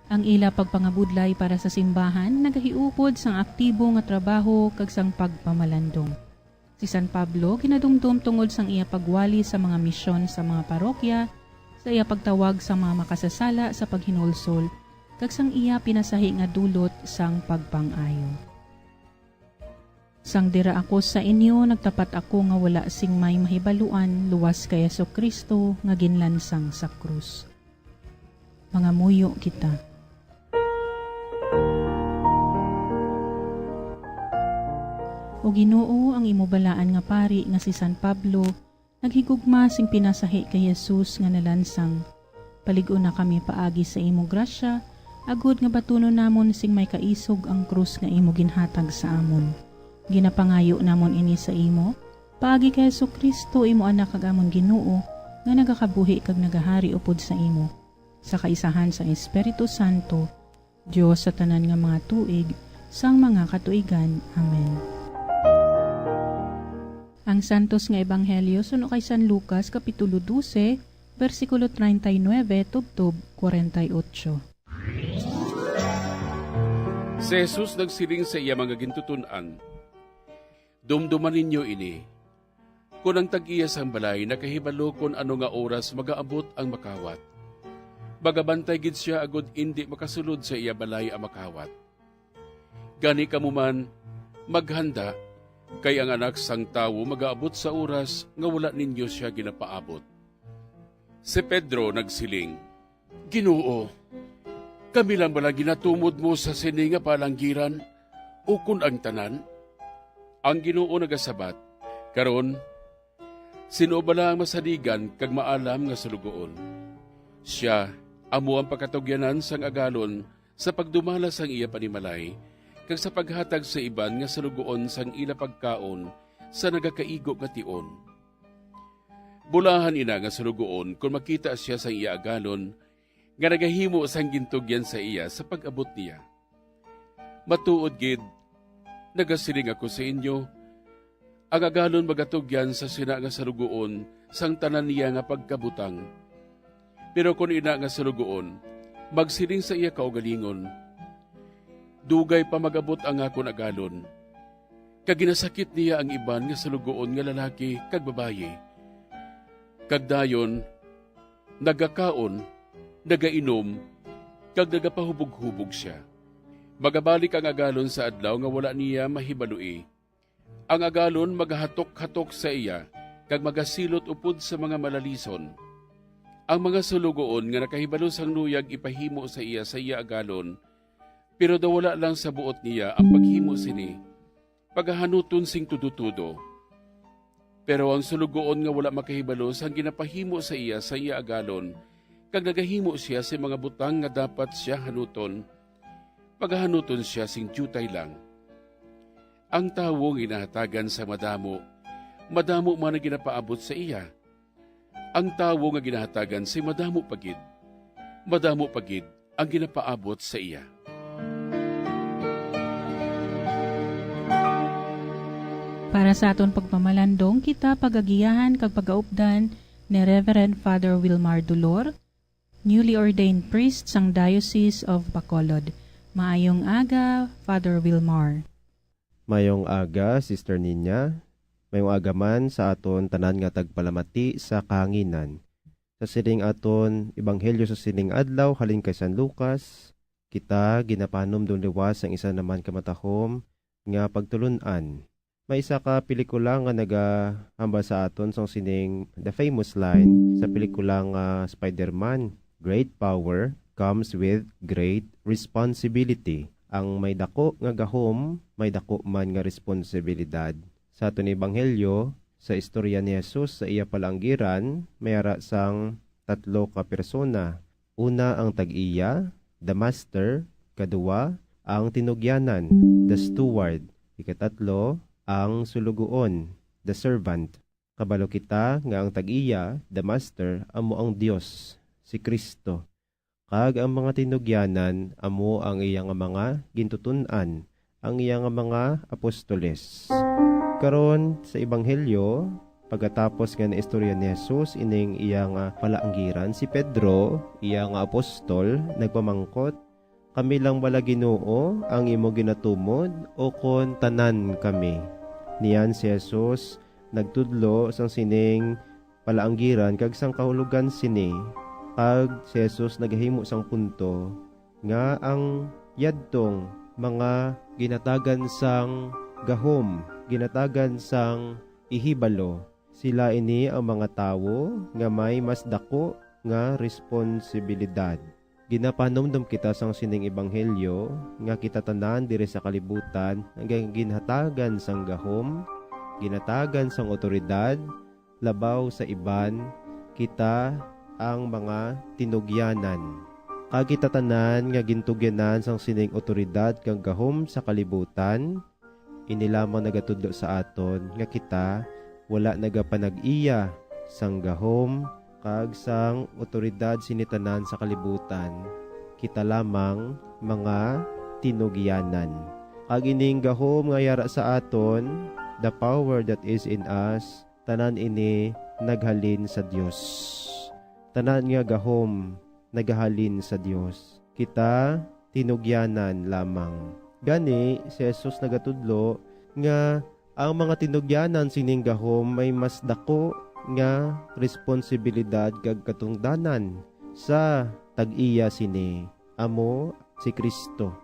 Ang ila pagpangabudlay para sa simbahan nagahiupod sang aktibo nga trabaho kag sang pagpamalandong. Si San Pablo ginadumdum tungod sang iya pagwali sa mga misyon sa mga parokya, sa iya pagtawag sa mga makasasala sa paghinulsol, kag sang iya pinasahi nga dulot sang pagpang-ayo. Sang dira ako sa inyo, nagtapat ako nga wala sing may mahibaluan luwas kay Jesucristo nga ginlansang sa krus. Mga muyo kita. O Ginoo, ang imubalaan nga pari nga si San Pablo, naghigugma sing pinasahi kay Jesus nga nalansang. Paligo na kami paagi sa imo grasya, agud nga batunon namon sing may kaisog ang krus nga imo ginhatag sa amon. Ginapangayo namon ini sa imo, paagi kay Jesucristo imo anak kag amon Ginoo, nga nagakabuhi kag nagahari upod sa imo. Sa kaisahan sa Espiritu Santo, Dios sa tanan nga mga tuig, sang mga katuigan. Amen. Ang santos nga ebanghelyo suno kay San Lucas kapitulo 12, versikulo 39 tubtob 48. Si Jesus nagsiling sa iya mga gintutunan, dumduman ninyo ini, kung ang tag-iya sang balay nakahibalo kung ano nga oras magaabot ang makawat. Bagabantay gid siya agud indi makasulod sa iya balay ang makawat. Gani kamuman, maghanda, kay ang anak sang tawo magaabot sa oras nga wala ninyo siya ginapaabot. Si Pedro nagsiling, Ginoo, kami lang bala ginatumod mo sa sini nga palanggiran, ukon ang tanan? Ang Ginoo nagasabat, karon, sino bala ang masadigan kag maalam nga sulugoon? Siya, amo ang pakatugyanan sang agalon sa pagdumala sang iya panimalay, kag sa paghatag sa iban nga salugoon sang ila pagkaon sa nagakaigo nga tion. Bulahan ina nga salugoon kung makita siya sa iya agalon nga nagahimo sang gintugyan sa iya sa pag-abot niya. Matuod gid, nagasiling ako sa inyo, ang agalon magatugyan sa sina nga salugoon sang tanan niya nga pagkabutang. Pero kung ina nga salugoon, magsiling sa iya kaugalingon, dugay pa magabot ang akon agalon. Kag ginasakit niya ang iban nga salugoon nga lalaki kag babaye. Kag dayon, nagakaon, nagainom, kag nagapahubog-hubog siya. Magabalik ang agalon sa adlaw nga wala niya mahibalui. Ang agalon magahatok-hatok sa iya, kag magasilot upod sa mga malalison. Ang mga salugoon nga nakahibalo sang luyag ipahimo sa iya agalon, pero dawala lang sa buot niya ang paghimo sini, paghahanuton sing tudo-tudo. Pero ang sulugoon nga wala makahibalo sang ginapahimo sa iya agalon, kag nagahimo siya sa mga butang nga dapat siya hanuton, paghahanuton siya sing jutay lang. Ang tawong inahatagan sa madamo man na ginapaabot sa iya. Ang tawo nga ginahatagan si madamo pagid ang ginapaabot sa iya. Para sa aton pagpamalandong, kita pagagiyahan kag pagaupdan ni Reverend Father Wilmar Dolor, newly ordained priest sang Diocese of Bacolod. Maayong aga, Father Wilmar. Mayong aga, Sister Ninya. Mayong aga man sa aton tanan nga tagpalamati sa kahanginan. Sa sining aton ebanghelyo sa sining adlaw halin kay San Lucas, kita ginapanom dun liwas ang isa naman kamatahom nga pagtulunan. May isa ka pelikula nga nagahamba sa aton sa sining the famous line sa pelikula nga Spider-Man, great power comes with great responsibility. Ang may dako nga gahom, may dako man nga responsibilidad. Sa aton ebanghelyo, sa istorya ni Jesus sa iya palanggiran, mayara sang 3 ka persona. Una ang tag-iya, the master. Kadua, ang tinugyanan, the steward. Ikatatlo, ang sulugoon, the servant. Kabalo kita nga ang tag-iya, the master, amo ang Dios, si Kristo. Kag ang mga tinugyanan, amo ang iyang mga gintutunan, ang iyang mga apostoles. Karon sa ebanghelyo, pagkatapos nga na istorya ni Jesus, ining iyang palaanggiran, si Pedro, iyang apostol, nagpamangkot Kami lang wala Ginoo ang imo ginatumod o kon tanan kami. Niyan si Jesus nagtudlo sang sining palaanggiran kag sang kahulugan sini. Kag si Jesus naghimo sang punto nga ang yadtong mga ginatagan sang gahom, ginatagan sang ihibalo. Sila ini ang mga tawo nga may mas dako nga responsibilidad. Ginapanomdom kita sang sining ebanghelyo nga kita tanan diri sa kalibutan hanggang ginhatagan sang gahom, ginatagan sang otoridad, labaw sa iban, kita ang mga tinugyanan. Kag kita tanan nga gintugyanan sang sining otoridad kang gahom sa kalibutan, ini lamang nagatudlo sa aton nga kita wala nagapanag-iya sang gahom kag sang otoridad sinitanan sa kalibutan. Kita lamang mga tinugyanan. Kag ining gahom nga yara sa aton, the power that is in us, tanan ini naghalin sa Dios. Tanan nga gahom nagahalin sa Dios. Kita tinugyanan lamang. Gani si Jesus nagatudlo nga ang mga tinugyanan sining gahom may mas dako nga responsibilidad kag katungdanan sa tag-iya sini amo si Kristo.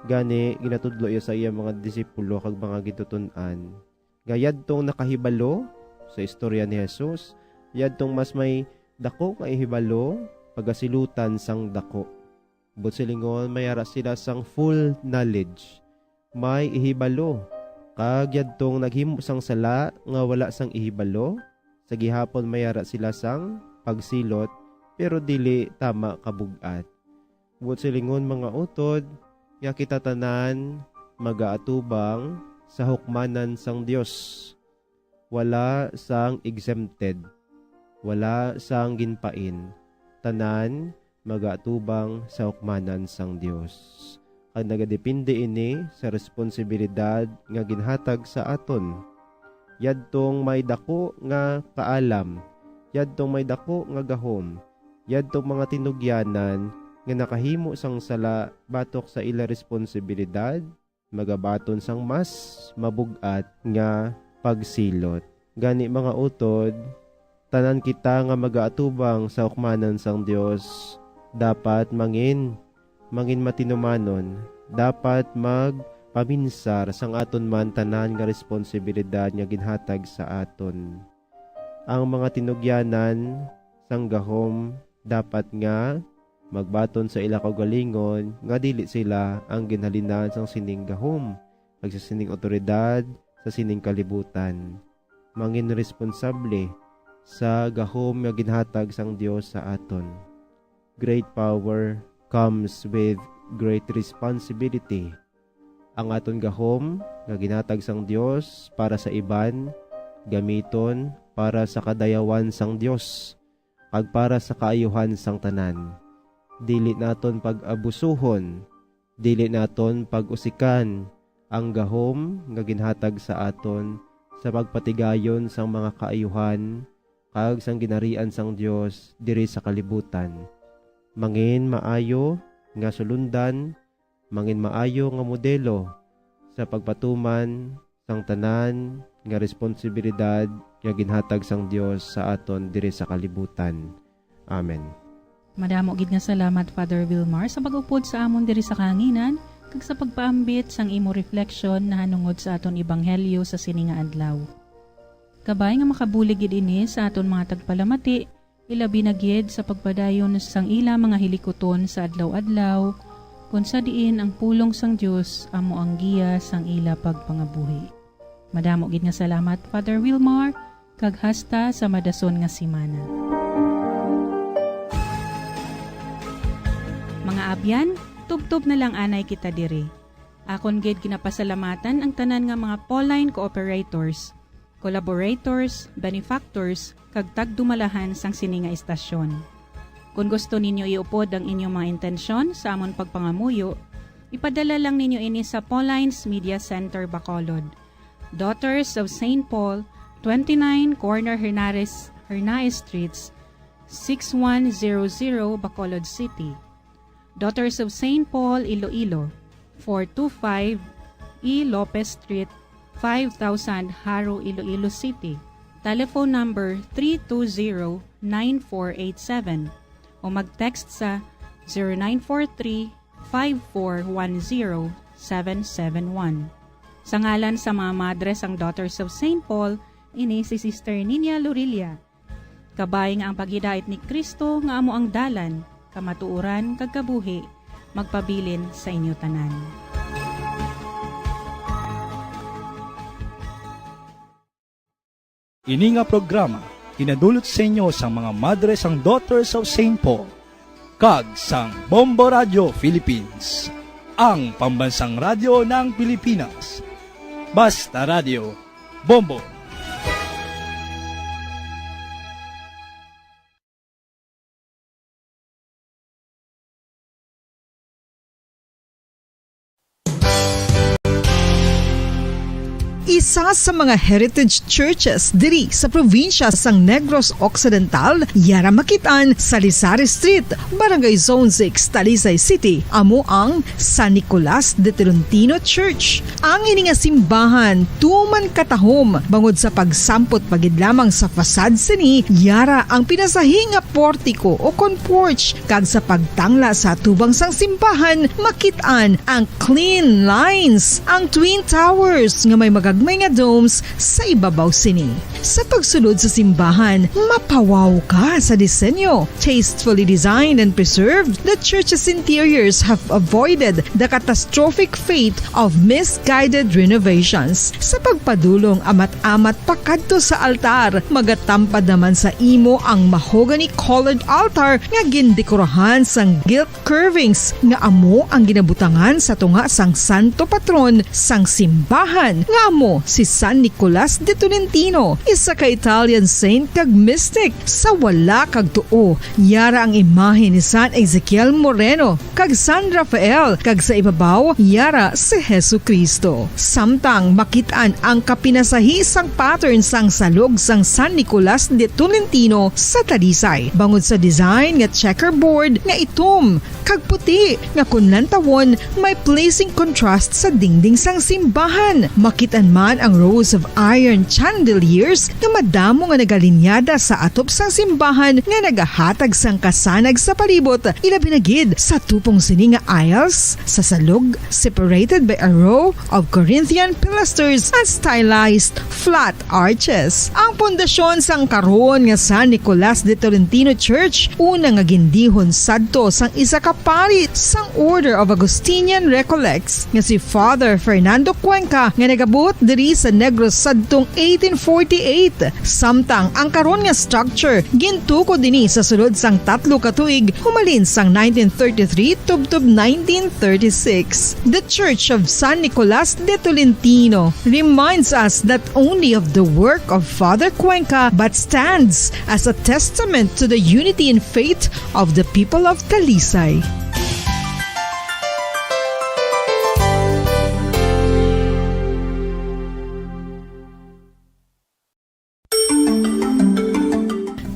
Gani ginatudlo iya sa iya mga disipulo kag mga gitutun-an. Gayad tong nakahibalo sa istorya ni Jesus, yad tong mas may dako nga ihibalo pagasilutan sang dako. But silingon mayara sila sang full knowledge. May ihibalo kag yad tong naghimo sang sala nga wala sang ihibalo. Sa gihapon mayara sila sang pagsilot pero dili tama kabug-at. But silingon mga utod, nga kita tanan magaatubang sa hukmanan sang Dios. Wala sang exempted. Wala sang ginpain. Tanan magaatubang sa hukmanan sang Dios. Kag nagadepende ini sa responsibilidad nga ginhatag sa aton. Yadtong may dako nga kaalam, yadtong may dako nga gahom, yadtong mga tinugyanan nga nakahimo sang sala batok sa ila responsibilidad, magabaton sang mas mabug-at nga pagsilot. Gani mga utod, tanan kita nga magaatubang sa hukmanan sang Dios, dapat mangin matinumanon, dapat paminsar sang aton man tanan nga responsibilidad nga ginhatag sa aton. Ang mga tinugyanan sang gahom dapat nga magbaton sa ila kaugalingon nga dili sila ang ginhalinan sang sining gahom kag sa sining otoridad sa sining kalibutan. Mangin responsable sa gahom nga ginhatag sang Dios sa aton. Great power comes with great responsibility. Ang aton gahom nga ginatag sang Dios para sa iban, gamiton para sa kadayawan sang Dios, kag para sa kaayuhan sang tanan. Dili naton pag-abusuhon, dili naton pag-usikan ang gahom nga ginhatag sa aton sa pagpatigayon sang mga kaayuhan kag sang ginarian sang Dios diri sa kalibutan. Mangin maayo nga sulundan, mangin maayo nga modelo sa pagpatuman sang tanan nga responsibilidad nga ginhatag sang Dios sa aton diri sa kalibutan. Amen. Madamo gid nga salamat Father Wilmar sa pag-upod sa amon diri sa kahanginan kag sa pagpaambit sang imo reflection na hanungod sa aton ebanghelyo sa sini nga adlaw. Kabay nga makabulig gid ini sa aton mga tagpalamati, ilabi na gid sa pagpadayon sang ila mga hilikoton sa adlaw-adlaw, kung sa diin ang pulong sang Dios amo ang giya sang ila pagpangabuhi. Madamo gid nga salamat Father Wilmar kag hasta sa madason nga simana. Mga abyan, tubtob na lang anay kita diri. Akon gid kinapasalamatan ang tanan nga mga Pauline cooperators, collaborators, benefactors, kag tagdumalahan sang sini nga istasyon. Kung gusto ninyo iupod ang inyong mga intensyon sa amon pagpangamuyo, ipadala lang ninyo ini sa Pauline's Media Center, Bacolod. Daughters of St. Paul, 29 Corner Hernaez, Streets, 6100 Bacolod City. Daughters of St. Paul, Iloilo, 425 E. Lopez Street, 5000 Haro, Iloilo City. Telephone number 320-9487 o mag-text sa 0943-5410-771. Sa ngalan sa mga madres ang Daughters of St. Paul, ini si Sister Nina Lurilia. Kabay nga ang paghidait ni Kristo nga amo ang dalan, kamatuuran kag kabuhi, magpabilin sa inyo tanan. Ini nga programa kinadulot sa inyo sa mga madres ang Daughters of St. Paul kag sang Bombo Radio Philippines, ang pambansang radyo ng Pilipinas. Basta Radio Bombo. Isa sa mga heritage churches diri sa probinsya sang Negros Occidental, yara makitaan sa Lizares Street, Barangay Zone 6, Talisay City, amo ang San Nicolas de Tolentino Church. Ang ini nga simbahan tuman katahom bangod sa pagsampot pagid lamang sa fasad sini, yara ang pinasahi nga portiko o porch, kag sa pagtangla sa tubang sang simbahan makitaan ang clean lines, ang twin towers nga may magagmay nga domes sa ibabaw sini. Sa pagsulod sa simbahan, mapawaw ka sa disenyo. Tastefully designed and preserved, the church's interiors have avoided the catastrophic fate of misguided renovations. Sa pagpadulong amat-amat pakadto sa altar, magatampad naman sa imo ang mahogany colored altar nga gindekorahan sang gilt curvings nga amo ang ginabutangan sa tunga sang santo patron sang simbahan nga amo si San Nicolas de Tolentino, isa ka Italian saint kag mystic. Sa wala kag tuo, yara ang imahe ni San Ezekiel Moreno kag San Rafael, kag sa ibabaw yara si Jesucristo. Samtang makitaan ang kapinasahi sang pattern sang salog sang San Nicolas de Tolentino sa Talisay, bangod sa design nga checkerboard nga itom kag puti nga kunlantawon may placing contrast sa dingding sang simbahan. Makitaan man ang rows of iron chandeliers nga madamo nga nagalinyada sa atop sang simbahan nga nagahatag sang kasanag sa palibot, ilabi na gid sa tupong sini nga aisles sa salog, separated by a row of Corinthian pilasters and stylized flat arches. Ang pundasyon sang karon nga San Nicolas de Tolentino Church una nga gindihon sadto sang isa ka pari sang Order of Augustinian Recollects nga si Father Fernando Cuenca nga nagabot diri sa Negros sadtong 1848. Samtang ang karon nga structure gintuko dinhi sa sulod sang 3 ka tuig humalin sang 1933 tubtob 1936. The Church of San Nicolas de Tolentino reminds us not only of the work of Father Cuenca but stands as a testament to the unity and faith of the people of Talisay.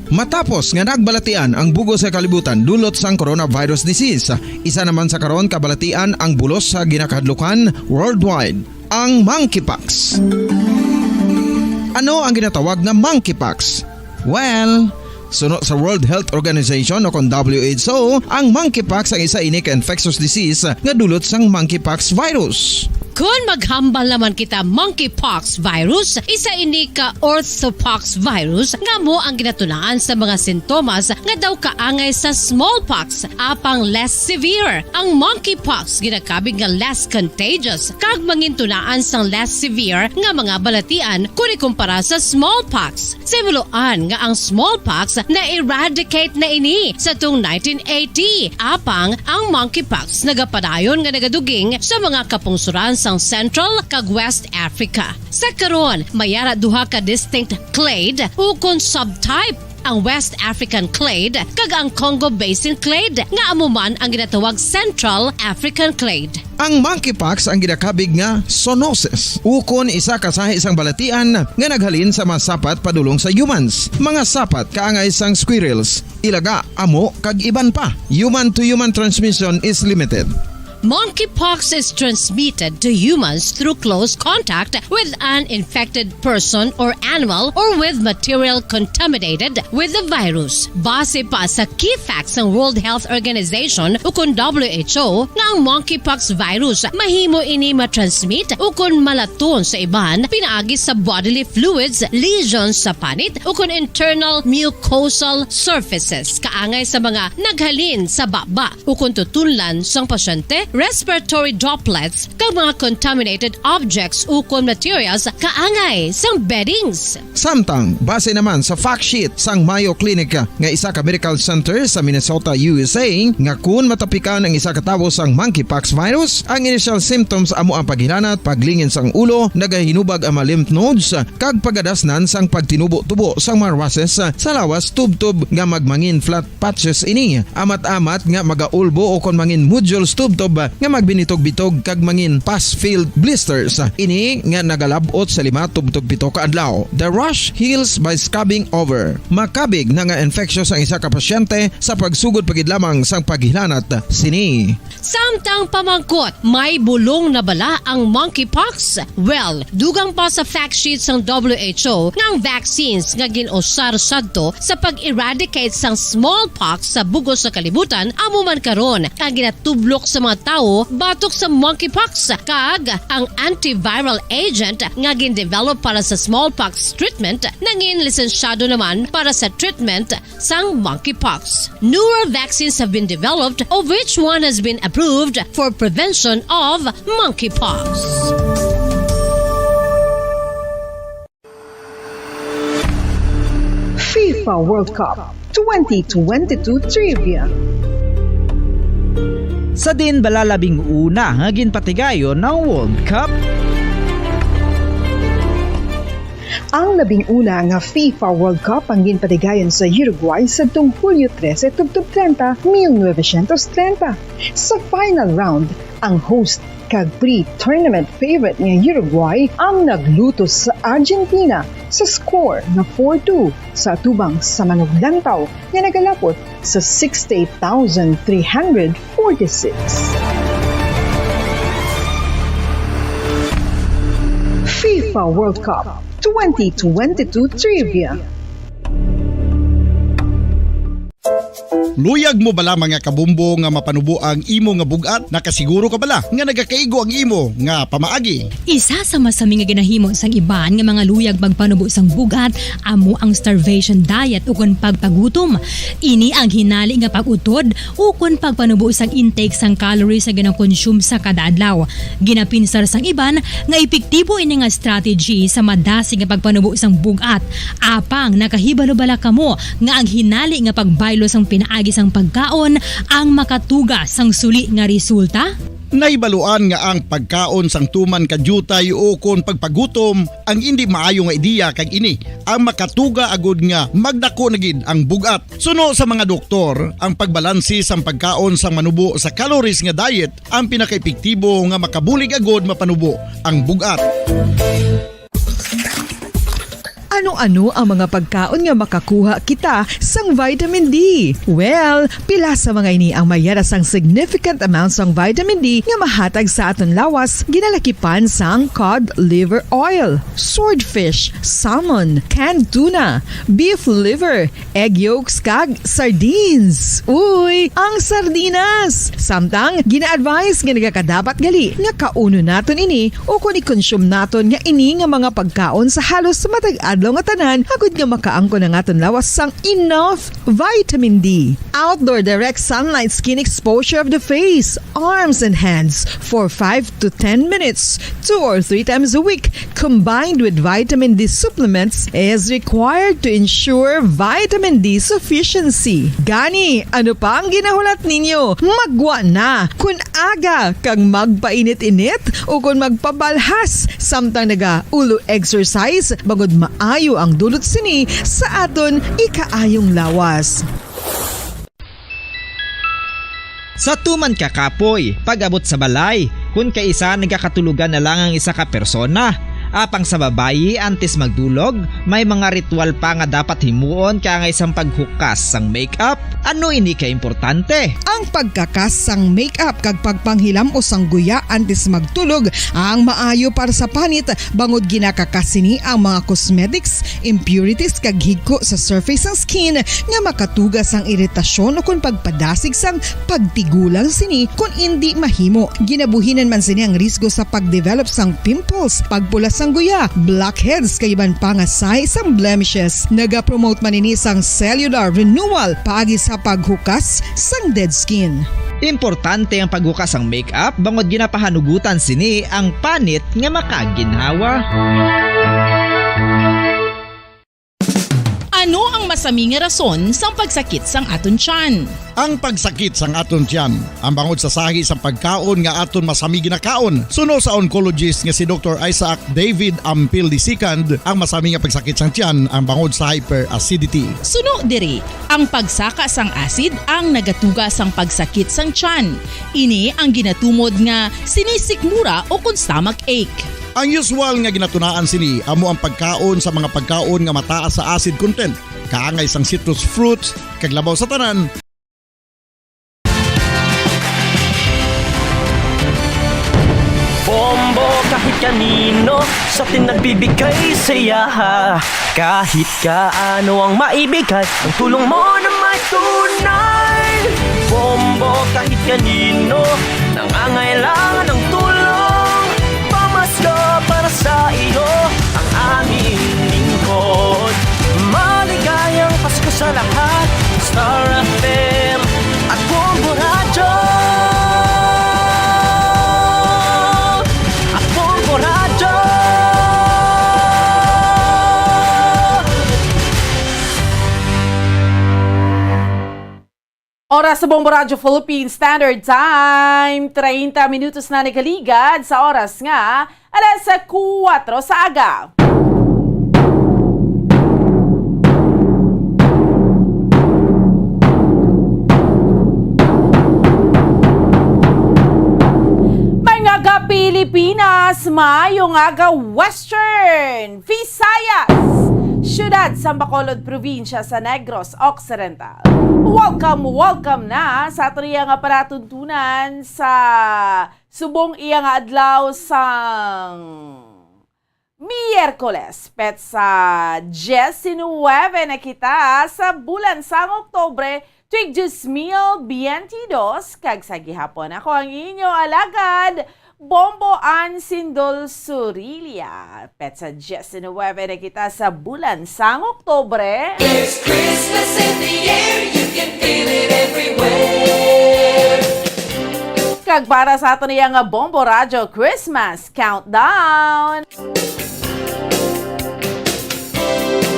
Matapos nga nagbalatian ang bugos sa kalibutan dulot sang coronavirus disease, isa naman sa karon kabalatian ang bulos sa ginakadlukan worldwide, ang monkeypox. Ano ang ginatawag na monkeypox? Well, suno sa World Health Organization o kon WHO, ang monkeypox ang isa ini ka infectious disease nga dulot sang monkeypox virus. Kung maghambal naman kita monkeypox virus, isa ini ka orthopox virus nga mo ang ginatunaan sa mga sintomas nga daw kaangay sa smallpox, apang less severe. Ang monkeypox ginakabig nga less contagious kag mangintunaan sang less severe nga mga balatian kung ikumpara sa smallpox. Simuloan nga ang smallpox na eradicate na ini sa tung 1980, apang ang monkeypox nagapadayon nga nagaduging sa mga kapungsuran sang Central kag West Africa. Sa karon, mayara duha ka distinct clade o kon subtype ang West African clade kag ang Congo Basin clade nga amo man ang ginatawag Central African clade. Ang monkeypox ang ginakabig nga zoonosis. Ukon isa ka sa isang balatian nga naghalin sa mga sapat padulong sa humans. Mga sapat kaangay sang squirrels, ilaga, amo kag iban pa. Human to human transmission is limited. Monkeypox is transmitted to humans through close contact with an infected person or animal or with material contaminated with the virus. Base pa sa key facts ng World Health Organization ukon WHO nga ang monkeypox virus mahimo ini matransmit ukon malaton sa iban pinaagi sa bodily fluids, lesions sa panit ukon internal mucosal surfaces kaangay sa mga naghalin sa baba ukon tutunlan sang pasyente, respiratory droplets kag mga contaminated objects ukon materials kaangay sang beddings. Samtang, base naman sa fact sheet sang Mayo Clinic nga isa ka medical center sa Minnesota, USA, nga kun matapikan ang isa ka tawo sang monkeypox virus, ang initial symptoms amo ang paghilanat, paglingin sang ulo, nagahinubag ang mga lymph nodes, kag pagadasnan sang pagtinubo-tubo sang mga rashes sa lawas tubtob nga magmangin flat patches ini. Amat-amat nga magaulbo o kon mangin nodules tubtob nga magbinitog-bitog kag mangin pus-filled blisters. Ini nga nagalabot sa 5 tubtog 7 ka adlaw. The rash heals by scabbing over. Makabig na nga infectious ang isa ka pasyente sa pagsugod pagid lamang sang paghilanat sini. Samtang pamangkot, may bulong na bala ang monkeypox? Well, dugang pa sa fact sheets ng WHO ng vaccines nga ginusar sadto sa pag-eradicate sang smallpox sa bugos sa kalibutan amo man karon ang ginatublok sa mga tao batok sa monkeypox kag ang antiviral agent nga gin-develop para sa smallpox treatment nangin lisensyado naman para sa treatment sang monkeypox. Newer vaccines have been developed of which one has been approved for prevention of monkeypox. FIFA World Cup 2022 Trivia. Sa din balalabing una nga ginpatigayon ng World Cup. Ang 11 nga FIFA World Cup ang ginpatigayon sa Uruguay sa Hulyo 13, 1930. Sa final round, ang host kag pre-tournament favorite nga Uruguay ang nagluto sa Argentina sa score na 4-2 sa atubang sa manuglantaw nga nagalapot sa 68,346. FIFA World Cup 2022 Trivia. Luyag mo bala mga kabumbo nga mapanubo ang imo nga bugat? Nakasiguro ka bala nga nagakaigo ang imo nga pamaagi? Isa sa masami nga ginahimo sang iban nga mga luyag magpanubo sang bugat amo ang starvation diet ukon pagpagutom. Ini ang hinali nga pag-utod ukon pagpanubo sang intake sang calories sa ginakonsume sa kada adlaw. Ginapinsar sang iban nga epektibo ini nga strategy sa madasi nga pagpanubo sang bugat. Apang nakahibalo bala kamo nga ang hinali nga pagbaylo sang pinaagi sang pagkaon ang makatuga sang suli nga resulta? Naibaluan nga ang pagkaon sang tuman kadyutay o kon pagpagutom ang hindi maayo nga ideya kag ini ang makatuga agud nga magdako na gid ang bugat. Suno sa mga doktor, ang pagbalansi sang pagkaon sang manubo sa calories nga diet ang pinakaepektibo nga makabulig agud mapanubo ang bugat. Ano-ano ang mga pagkaon nga makakuha kita sang vitamin D? Well, pila sa mga ini ang mayara sang significant amounts sang vitamin D nga mahatag sa aton lawas ginalakipan sang cod liver oil, swordfish, salmon, canned tuna, beef liver, egg yolks kag sardines. Uy, ang sardinas! Samtang gina-advise nga nagakadapat gali nga kauno naton ini o kung i-consume naton nga ini nga mga pagkaon sa halos matag adlaw nga tanan hagud nga makaangko na naton lawas sang enough vitamin D. Outdoor direct sunlight skin exposure of the face, arms and hands for 5 to 10 minutes 2 or 3 times a week combined with vitamin D supplements is required to ensure vitamin D sufficiency. Gani, ano pa ang ginahulat ninyo? Magwa na kun aga kang magpainit-init o kung magpabalhas samtang naga ulo exercise bagod maayo maayo ang dulot sini sa aton ikaayong lawas. Sa tuman ka kapoy, pag-abot sa balay, kung kaisa nagkakatulugan na lang ang isa ka persona. Apang sa babayi antes magdulog, may mga ritual pa nga dapat himuon ka nga isang paghukas sang makeup. Ano ini ka importante? Ang pagkakas sang makeup kag pagpanghilam o sangguya antes magtulog ang maayo para sa panit bangod ginakakasini ang mga cosmetics, impurities kag higko sa surface sang skin nga makatugas ang iritasyon o kung pagpadasig sang pagtigulang sini kung hindi mahimo. Ginabuhinan man sini ang risgo sa pagdevelop sang pimples, pagpula sang guya, blackheads kay iban pa nga say sang blemishes. Naga-promote man ini sang cellular renewal paagi sa paghukas sang dead skin. Importante ang paghukas ang makeup bangod ginapahanugutan sini ang panit nga makaginhawa. Ano ang masaming nga rason sang pagsakit sang aton tiyan? Ang pagsakit sang aton tiyan, ang bangod sa sahi sang pagkaon nga aton masami ginakaon. Suno sa oncologist nga si Dr. Isaac David Ampil II, ang masami nga pagsakit sang tiyan ang bangod sa hyperacidity. Suno diri, ang pagsaka sang acid ang nagatuga sang pagsakit sang tiyan. Ini ang ginatumod nga sinisikmura o kung stomach ache. Ang usual nga ginatunaan sini amo ang pagkaon sa mga pagkaon nga mataas sa acid content, kaangay sang citrus fruits, kag labaw sa tanan. Bombo kahit kanino sa nagbibigay saya. Kahit kaano ang maibigay, ang tulong mo na may tunay. Bombo kahit kanino nangangailangan ng tulong. Pamasko para sa iyo ang aming lingkod. Maligayang Pasko sa lahat, Star FM at Bombo Radio. Oras sa Bombo Radio Philippines Standard Time, 30 minutos na nakaligad sa oras nga, alas 4 sa aga. Mga Pilipinas, mayong aga Western, Visayas, Siyudad sa Bacolod Provincia sa Negros Occidental. Welcome na sa atriya nga paratuntunan sa subong iya nga adlaw sang Miyerkules. Petsa 19 na kita sa bulan sang Oktobre tuig 2022 kag sa gihapon. Ako ang inyo alagad Bombo Ansindol Surilia. Petsa 19 na kita sa bulan sang Oktobre. There's Christmas in the air, you can feel it everywhere. Kag para sa ato niya nga Bombo Radio Christmas Countdown.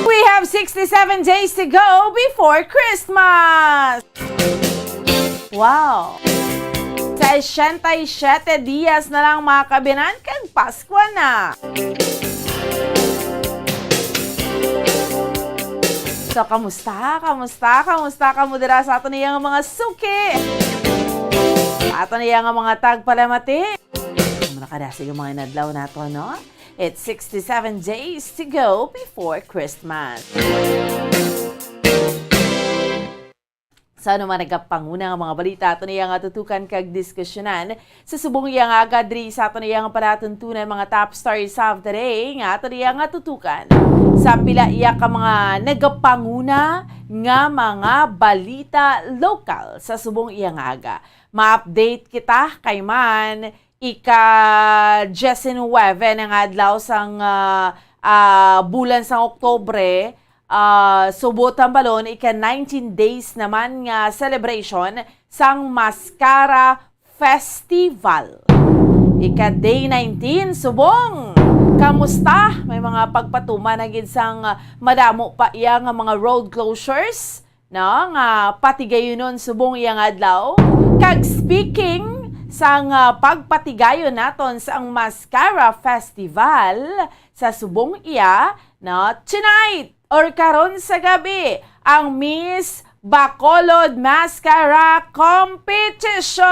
We have 67 days to go before Christmas. Wow! 67 dias na lang mga kabinan kag Pasko na. So, kamusta kamo dira sa ato niya nga mga suki? Ato niya nga mga tagpalamati. Nakadasig ang mga inadlaw nato, no? It's 67 days to go before Christmas. Sa ano man nagapanguna nga mga balita, ato niya nga tutukan kag diskusyonan sa subong iya nga agadri sa ato niya nga paratuntunan mga top stories of the day nga ato niya nga tutukan. Sa pila iya ka mga nagapanguna nga mga balita local sa subong iya nga aga. Ma-update kita kay man ika-19 ng adlaw sang bulan sang Oktobre. Subutan balon, ika 19 days naman nga celebration sang Mascara Festival. Ika day 19, subong! Kamusta? May mga pagpatuma na gid sang madamo pa iya nga mga road closures, no? Nga patigayon nun subong iya nga adlaw. Kag speaking sang pagpatigayon naton sa ang Mascara Festival sa subong iya na tonight or karon sa gabi ang Miss Bacolod Mascara Competition.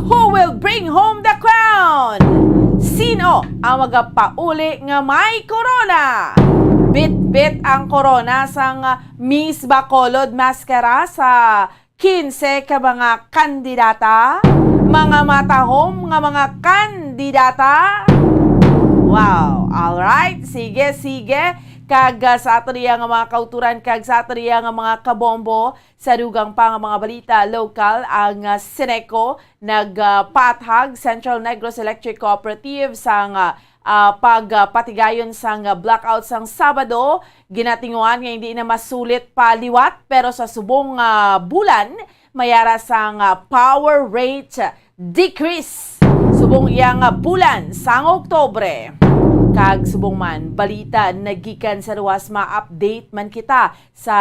Who will bring home the crown? Sino ang magapauli nga may corona? Bit-bit ang corona sang Miss Bacolod Mascara sa 15 ka mga kandidata, mga matahom nga mga kandidata. Wow, alright, sige. Kag sa ato niya nga mga kauturan, kag sa ato niya nga mga kabombo, sa dugang pa nga mga balita local, ang Seneco nagpathag Central Negros Electric Cooperative sang pagpatigayon sang blackout sang Sabado. Ginatinguan nga hindi na masulit paliwat, pero sa subong bulan mayara sang power rate decrease. Subong iyang bulan sang Oktobre. Kag subong man balita nagikan sa ruwas ma-update man kita sa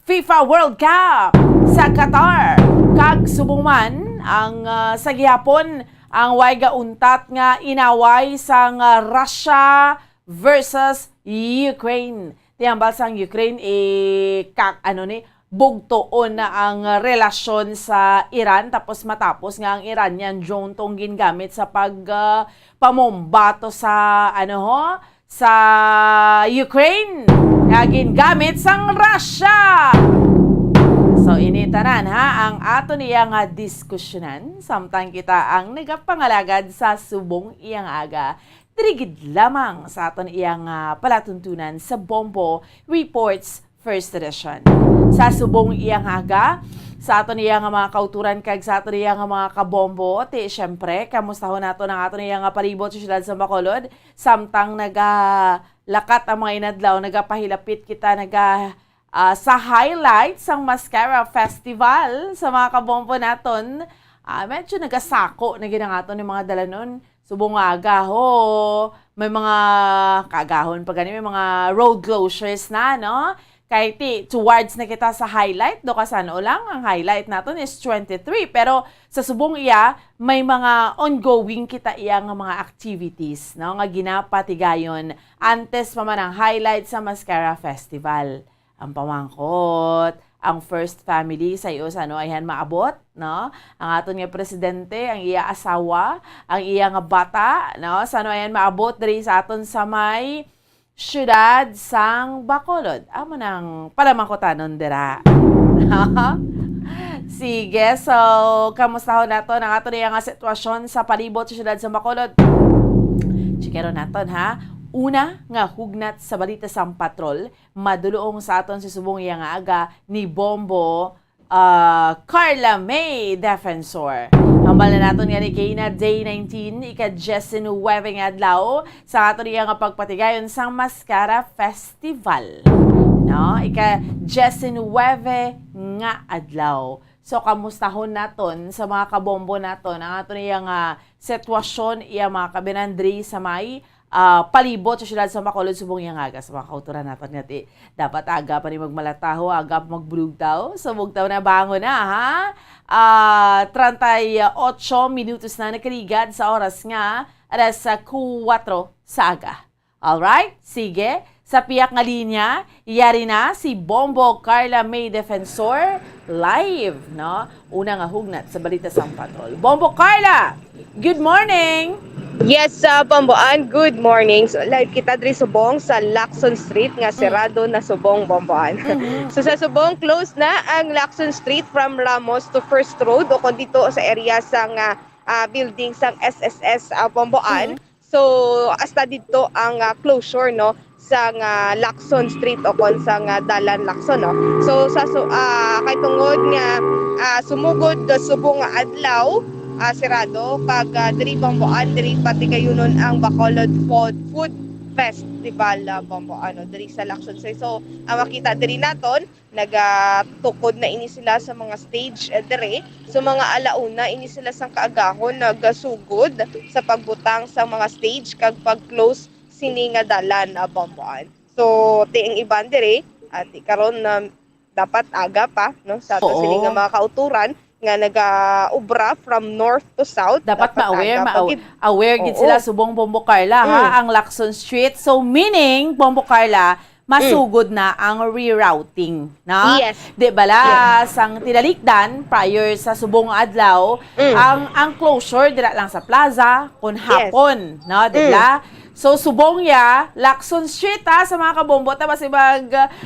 FIFA World Cup sa Qatar. Kag subong man ang sa gihapon ang wayga untat nga inaway sang Russia versus Ukraine. Tiyambal sang Ukraine bugtoon na ang relasyon sa Iran tapos matapos nga ang Iranian drone tong gingamit sa pamombato sa sa Ukraine nga gingamit sang Russia. So initanan ang ato niya nga diskusyonan samtang kita ang nagapangalagad sa subong iyang aga. Trigid lamang sa aton iyang palatuntunan sa Bombo Reports First Edition. Sa subong iyang aga, sa ato niya nga mga kauturan kag sa ato niya nga mga kabombo, syempre, kamustahon nato ng ato niya nga palibot sa siyudad sa Bacolod, samtang nagalakat ang mga inadlaw, nagapahilapit kita, sa highlights ang Mascara Festival sa mga kabombo naton, medyo nagasako na ginangaton ng mga dalanon. Subong aga may mga kagahon pa gani, may mga road closures na, no? Kahit towards na kita sa highlight, do kasano lang, ang highlight natin is 23. Pero sa subong iya, may mga ongoing kita iya nga mga activities, no? Nga ginapatigayon antes pa man ang highlight sa Mascara Festival. Ang pamangkot, ang first family sa iyo sa ayan maabot, no? Ang aton nga presidente, ang iya asawa, ang iya nga bata, no? Sa ayan maabot diri sa aton sa may siyudad sang Bacolod. Amo nang palamangkotanon dira. Sige, so kamustahon naton ang ato niya nga sitwasyon sa palibot sa siyudad sang Bacolod. Chikero naton Una nga hugnat sa balita sang patrol, maduluong sa aton si subong iya nga aga ni Bombo Carla May Defensor. Hambal na natin nga ni Kayna Day 19, ika-19 adlaw sa ato niya nga pagpatigayon sang Mascara Festival. No? Ika-19 nga adlaw. So, kamustahon naton sa mga kabombo naton ang ato niya nga sitwasyon iya mga kabinandri sa may palibot sa siyudad sa Bacolod subong yang aga sa mga kauturan natin nga dapat aga pa ni magmalataho, aga pa magbulugtaw. So bugtaw na bango na 38 minutos na nakarigad sa oras nga alas 4 sa aga. Alright? Sige. Sa piyak nga linya, iyari na si Bombo Carla May Defensor live, no? Una nga hugnat sa balita sang patrol. Bombo Carla, good morning! Yes, Bomboan, good morning. So, live kita diri subong sa Lacson Street nga serado na subong Bomboan. So sa subong close na ang Lacson Street from Ramos to First Road o kon dito sa area sang building sang SSS Bomboan. So hasta dito ang closure no sa Lacson Street o kon sa Dalan Lacson no. So sa kay tungod nga sumugod subong adlaw sirado kag diri Bomboan diri pati kayo nun ang Bacolod Food Festival Bomboan diri sa Lacson. So makita diri naton nagatukod na ini sila sa mga stage diri. So mga alauna ini sila sang kaagahon nagasugod sa pagbutang sa mga stage kag pag-close sini nga dalan Bomboan. So tiing iban diri at karon dapat aga pa no sa ato sini nga mga kauturan nga naga-ubra from north to south. Dapat ma-aware, pagid- aware gid Oo. sila subong Bombo Carla ha, ang Lacson Street. So meaning Bombo Carla, masugod na ang rerouting, no? Yes. Di bala sang tinalikdan prior sa subong adlaw, ang closure dira lang sa plaza kun hapon, no? Di ba? So subong ya Lacson Street ha, sa mga kabombo tapos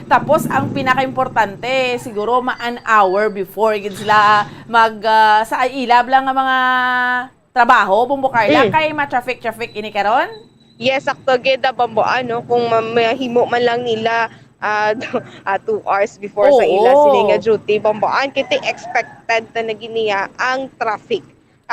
tapos ang pinakaimportante siguro an hour before gid sila sa ilab lang nga mga trabaho Bombo Carla kay ma-traffic ini karon. Yes, sakto gid Bombo kung mahimo man lang nila 2 hours before sa ila sila nga duty Bomboan kiti expected na naginiya ang traffic.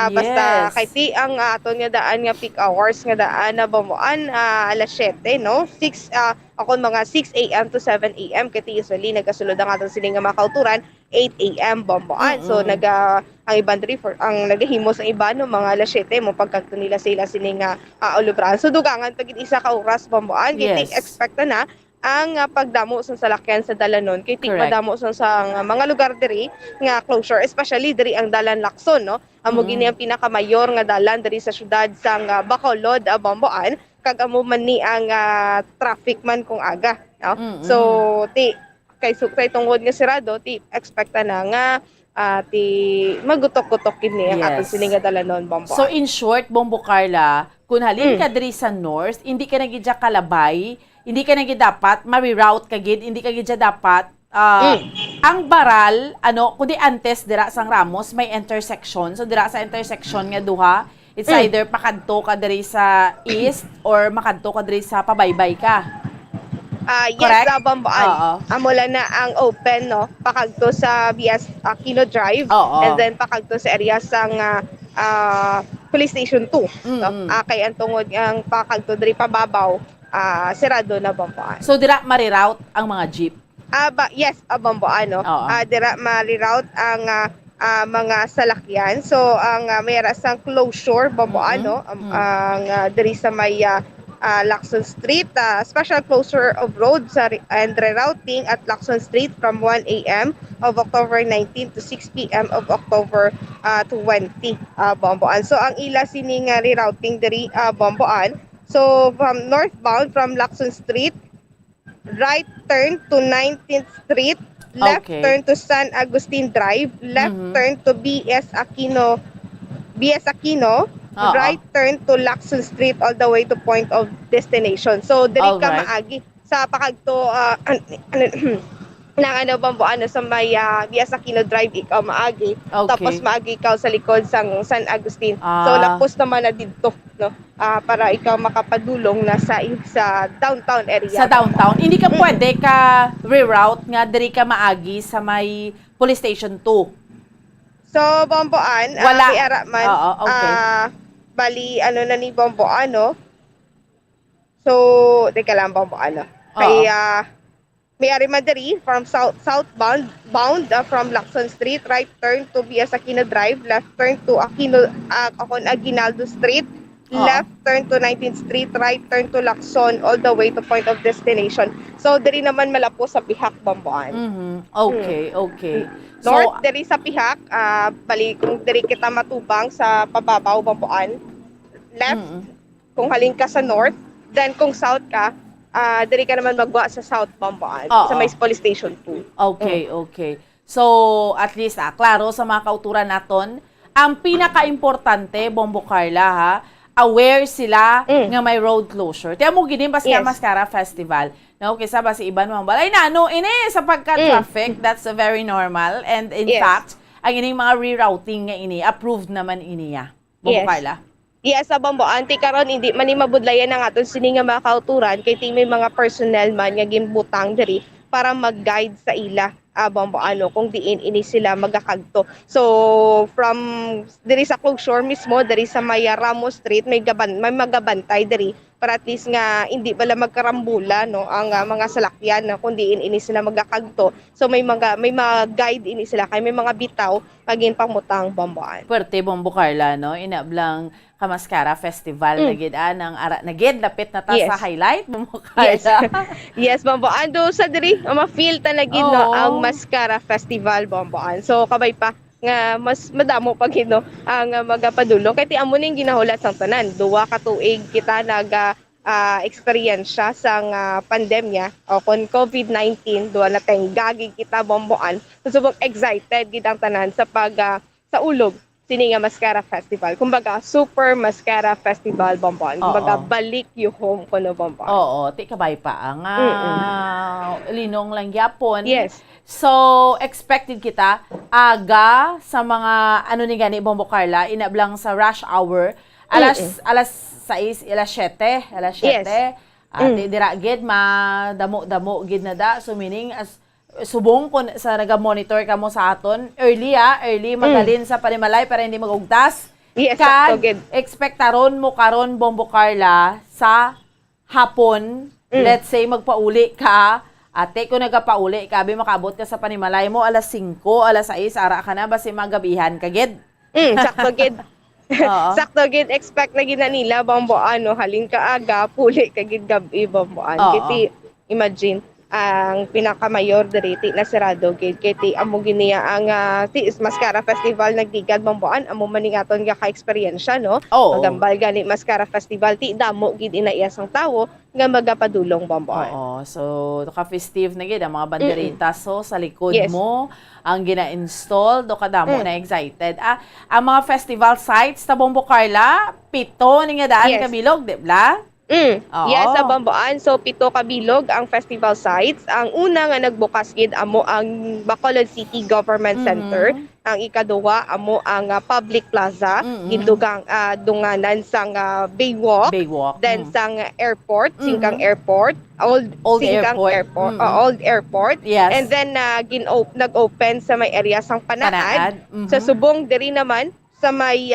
Basta kay ti ang aton nga daan nga peak hours nga daan na Bomboan alas 7 no 6 ako mga 6 AM to 7 AM kiti usually nagasulod ang aton sila nga makauturan 8 AM Bomboan. So ang ibang for ang nagahimo sa iba no mga alas 7 mo pagkagto nila sila nga ulubran. So dugangan pagid isa ka oras Bomboan kiti expect na ang pagdamo sa salakyan sa dalanon kay madamo sa mga lugar diri nga closure especially diri ang dalan Lacson no amo gini ang pinakamayor nga dalan diri sa syudad sang Bacolod Bomboan kag amo man ni ang traffic man kung aga no so kay tungod nga sirado expect na nga ti magutok-gutok kini ang aton sini nga dalanon Bomboan. So in short Bombo Carla, kung halin ka diri sa north, hindi ka nagidya kalabay, hindi ka nagid dapat ma-reroute ka gid, hindi ka gidya dapat ang baral kundi antes dira sang Ramos may intersection. So dira sa intersection nga duha, it's either pakadto ka diri sa east or makadto ka diri sa pabaybay ka. Yes, Bomboan. Amo lang na ang open no pakagto sa BS Aquino Drive and then pakagto sa area sang Police Station 2. So, kay ang tungod ang pakagto diri pababaw sirado na Bomboan. So dira ma-reroute ang mga jeep. Yes, Bomboan no. Dira ma-reroute ang mga salakyan. So ang mayra sang closure Bomboan no ang diri sa may Lacson Street, special closure of roads and rerouting at Lacson Street from 1 AM of October 19 to 6 PM of October 20 Bomboan. So ang ila sining rerouting diri Bomboan. So from northbound from Lacson Street, right turn to 19th Street, left turn to San Agustin Drive, left turn to BS Aquino, right turn to Lacson Street all the way to point of destination. So diri ka maagi sa pakagto nang Bomboan sa may BS Aquino Drive ikaw maagi. Tapos maagi ikaw sa likod sang San Agustin. So lapos naman na didto no para ikaw makapadulong na sa downtown area. Sa downtown. Hindi ka pwede ka reroute nga diri ka maagi sa may Police Station 2. So, Bomboan, wala. may araman, bali, na ni Bomboan, no? So, teka lang, Bomboan, no? Kaya, may araman diri from southbound, from Lacson Street, right turn to BS Aquino Drive, left turn to Aguinaldo Street, left turn to 19th Street, right turn to Lacson, all the way to point of destination. So, diri naman malapo sa Pihak, Bomboan. Okay. North, diri sa Pihak, bali kung diri kita matubang sa pababaw, Bomboan. Left, kung halin ka sa north. Then kung south ka, diri ka naman magwa sa south, Bomboan. Sa may Police Station 2. Okay. So, at least, klaro sa mga kauturan naton, ang pinaka-importante, Bombo Carla, ha, aware sila nga may road closure. Tiyan mo gini, Mascara Festival. No, kaysa ba si Iban Mambalay na, sa pagka-traffic, that's very normal. And in fact, ang ining mga rerouting nga approved naman iniya. Bombo Carla. Yes, Bomboan, karon hindi man ni mabudlayan ang aton sini nga mga kauturan kay may mga personnel man nga ginbutang diri para mag-guide sa ila. Bomboan kung diin ini sila magakagto. So from diri sa closure mismo, diri sa may Ramos Street may magabantay diri para at least nga hindi bala magkarambula no ang mga salakyan na kung diin ini sila magakagto. So may guide ini sila kay may mga bitaw pagin pangmutang Bomboan. Puwerte Bombo Carla no inablang Kamaskara Festival nagid lapit na ta sa highlight Bombo Carla. Yes, Bomboan do sa diri ma-feel ta lagid no ang Mascara Festival Bomboan. So kabay pa nga mas madamo pag hino ang magapadulong kay ti amo ning ginahulat sang tanan. Duwa ka tuig kita eksperyensya sang pandemya o kon COVID-19 duwa na tayong gagi kita bomboan. Subok excited gid ang tanan sa sa ulog sini nga Mascara Festival. Kumbaga, Super Mascara Festival Bonbon. Kumbaga, balik yung home ko no Bonbon. Oo, ti kabay pa ang linong lang yapon. Yes. So, expected kita aga sa mga ano ni gani Bombo Carla, inablang sa rush hour. Alas 6, alas 7. Yes. Dira gid madamo-damo gid na da. So meaning as subong kon sa naga-monitor ka mo sa aton early magalin sa panimalay para hindi magugtas. Yes, expectaron mo karon Bombo Carla sa hapon. Let's say magpauli ka. Ate ko nagapauli ka, abi makaabot ka sa panimalay mo alas 5, alas 6 ara ka na basi magabihan ka gid. Sakto gid. Sakto gid expect na gid na nila Bomboan no halin ka aga puli ka gid gabi Bomboan. Kiti imagine ang pinakamayor diri na Serrado gate kay amo giniya ang Mascara Festival nagdigad Bomboan amo maning aton nga ka-eksperyensya no. Magambal gani Mascara Festival ti damo gid inaiya sang tawo nga magapadulong Bomboan. So ka festive na gid ang mga banderitas so sa likod mo ang gina-install do kadamo na excited. Ang mga festival sites sa Bombo Carla 7 ni nga daan kabilog, di ba? Yes, sa Bomboan. So, 7 kabilog ang festival sites. Ang una nga nagbukas gid amo ang Bacolod City Government Center. Ang ikaduwa amo ang Public Plaza. Gidugang dunganan sang Baywalk. Then sang airport, Singkang Airport. Old Singkang Airport. Old Airport. Yes. And then nag-open sa may area sang Panaad. Sa Subong diri naman sa may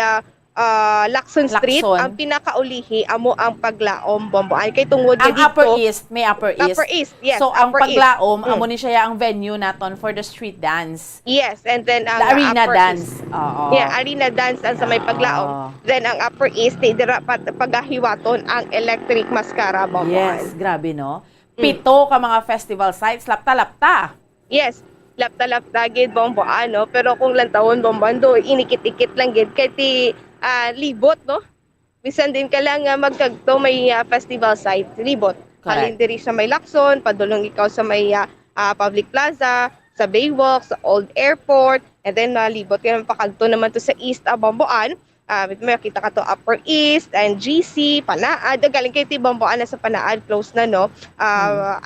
Lacson Street, ang pinakaulihi amo ang paglaom Bomboan kay tungod ang dito Upper East, may Upper East. Upper East, yes. So ang Upper paglaom East. amo ni siya ang venue naton for the street dance. Yes, and then ang the arena Upper dance. East. Yeah, arena dance ang sa may paglaom. Then ang Upper East dira pagahiwaton ang Electric Mascara Bomboan. Yes, grabe no. 7 ka mga festival sites, lapta-lapta. Yes. Lapta-lapta gid Bomboan no, pero kung lantawon Bomboan do inikit-ikit lang gid kay ti libot no. Bisan din ka lang magkagto may festival site libot. Halin diri sa may Lacson, padulong ikaw sa may Public Plaza, sa Baywalk, sa Old Airport, and then libot ka naman pakagto naman to sa East Bomboan. May kita ka to Upper East and GC, Panaad. Galing kay ti Bomboan na sa Panaad, close na no.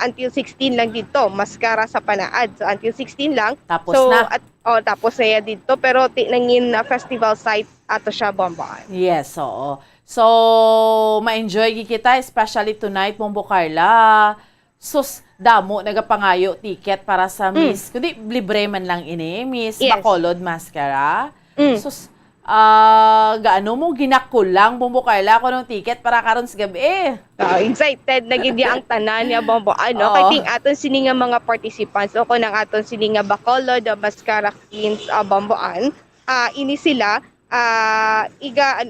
Until 16 lang dito, Mascara sa Panaad. So until 16 lang. Tapos na. Tapos na dito pero nangin festival site ato siya Bomboan. Yes, oo. So ma-enjoy kita especially tonight Bombo Carla. Sus damo nagapangayo ticket para sa Miss. Kundi libre man lang ini, Miss Bacolod Mascara. Sus gaano mo ginakulang Bombo Carla ko ng ticket para karon sa gabi. Excited na gid ang tanan niya Bomboan no. Kay ting aton sini nga mga participants o kon ang aton sini nga Bacolod Mascara Queens Bomboan, ini sila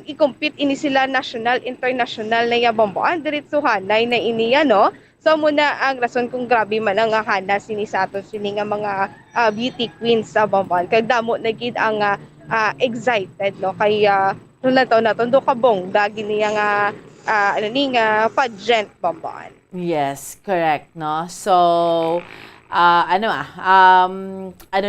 i-compete ini sila national, international na ya Bomboan diretsuhanay na iniya no. So muna ang rason kung grabe man ang hana sini sa aton sini nga mga beauty queens sa Bomboan kay damo na gid ang excited no kay nung taon na tondo kabong dagi niya nga pageant Bomboan. Yes, correct no. So ano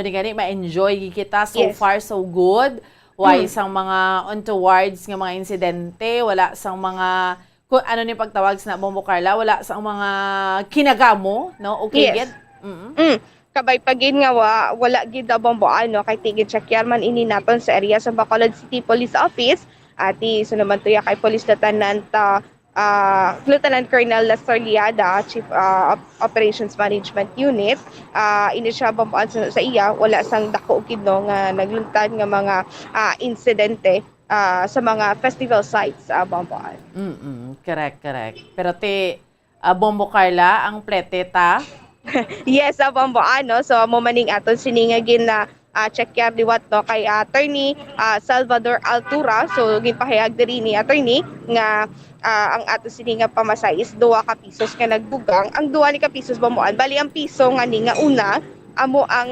din gani ma-enjoy kita so far so good. Why sang mga untowards nga mga insidente, wala sang mga kung ano ni pagtawag sa Bombo Carla, wala sang mga kinagamo, no? Okay gid. Kabay pagin nga wala gid Bomboan no kay tigid checkyan man ini naton sa area sa Bacolod City Police Office ati so naman tuya kay Police Lieutenant Colonel Lester Liada, Chief Operations Management Unit. Ini siya Bomboan sa iya wala sang dako gid no nga nagluntad nga mga insidente sa mga festival sites sa Bomboan. Correct. Pero Bombo Carla ang pleteta. Yes, sa Bomboan no. So mo maning aton siningagin na check liwat no kay attorney Salvador Altura. So ginpahayag diri ni attorney nga ang ato sini nga pamasay is 2 ka pisos ka nagbugang. Ang 2 ni ka pisos Bomboan bali ang piso nga ni nga una amo ang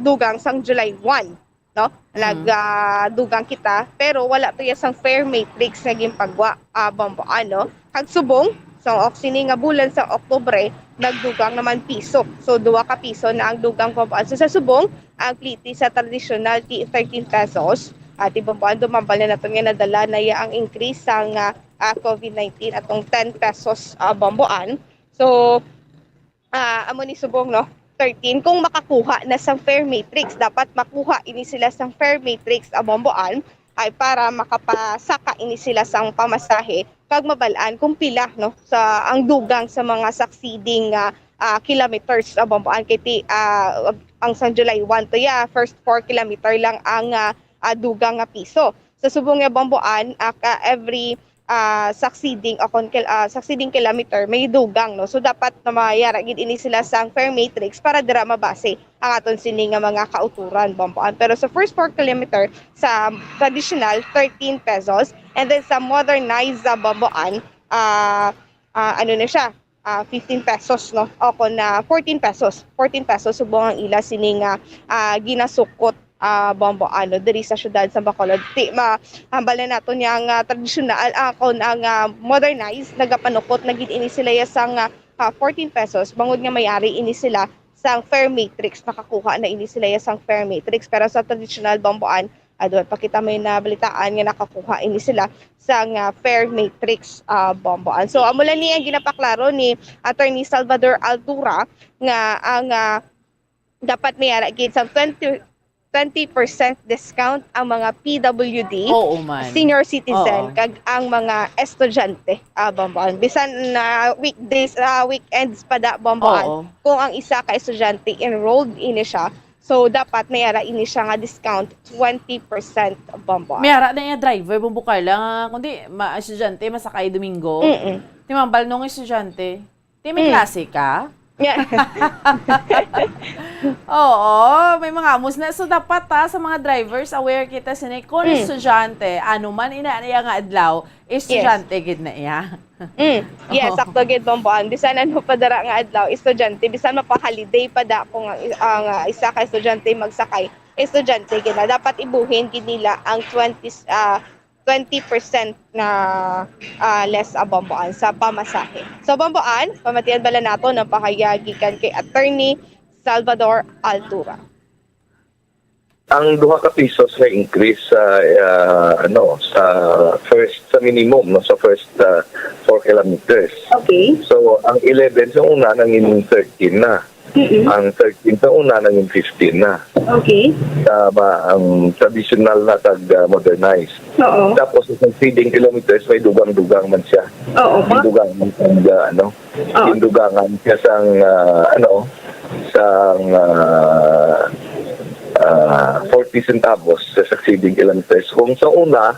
dugang sang July 1. no? Nagdugang kita pero wala to sang fair matrix naging pagwa bamboan, no? Kag subong sa oksini nga bulan sa Oktubre nagdugang naman piso. So 2 ka piso na ang dugang bamboan. So sa subong ang pliti sa traditional 13 pesos. At bamboan dumambal na nato nga nadala na ang increase sang COVID-19 atong 10 pesos bamboan. So amo ni subong, no? 13 kung makakuha na sang fair matrix, dapat makuha ini sila sang fair matrix bamboan ay para makapasaka ini sila sang pamasahe kag mabalaan kung pila, no, sa ang dugang sa mga succeeding kilometers bamboan kay ang sang July 1 to first 4 kilometer lang ang dugang nga piso. Sa subong nga bamboan every succeeding kilometer may dugang, no, so dapat na mayara gid ini sila sang fair matrix para dira mabase ang aton sini nga mga kauturan bamboan. Pero sa first 4 kilometer sa traditional 13 pesos and then sa modernized bamboan ano na siya 15 pesos, no, o kon 14 pesos subong ang ila sini nga ginasukot bamboan, no, diri sa syudad sa Bacolod. Mahambalan nato niya ang traditional akon ang modernized nagapanukot na gid ini sila sang 14 pesos bangod nga may-ari ini sila sang fair matrix, nakakuha na ini sila sang fair matrix. Pero sa traditional bamboan doon pa kita may nabalitaan nga nakakuha ini sila sang fair matrix bamboan. So amula ni ang ginapaklaro ni Attorney Salvador Altura nga ang dapat may-ari gid sang 20% discount ang mga PWD, senior citizen, kag ang mga estudyante bamboan. Bisan na weekdays, weekends pa da bamboan. Kung ang isa ka estudyante enrolled ini siya, so dapat mayara ini siya nga discount 20% bamboan. Mayara na yung driver, bubukar lang. Kundi, estudyante, masakay Domingo. Timambal nung estudyante. May klase ka? Yeah. Oo, may mga amos na. So, dapat sa mga drivers, aware kita sinay kung estudyante, ano man ina-iya nga adlaw, estudyante gid na iya. Yes, sakto gid bamboan. Bisan ano pa dara nga adlaw, estudyante, bisan mapa-holiday pa da kung ang isa ka estudyante magsakay, estudyante gid na. Dapat ibuhin gid nila ang 20% na less bamboan sa pamasahe. So bamboan, pamatian bala nato ng pahayagikan kay Attorney Salvador Altura. Ang 2 ka pisos na increase sa first sa minimum, no, sa first 4 kilometers. Okay. So ang 11 sa una nanging 13 na. Ang 13 sa una nanging 15 na. Okay. Ang traditional na tag-modernized. Oo. Tapos sa feeding kilometers may dugang-dugang man siya. Oo. May dugang man siya, indugangan siya sang sang 40 centavos sa succeeding kilometers. Kung sa una,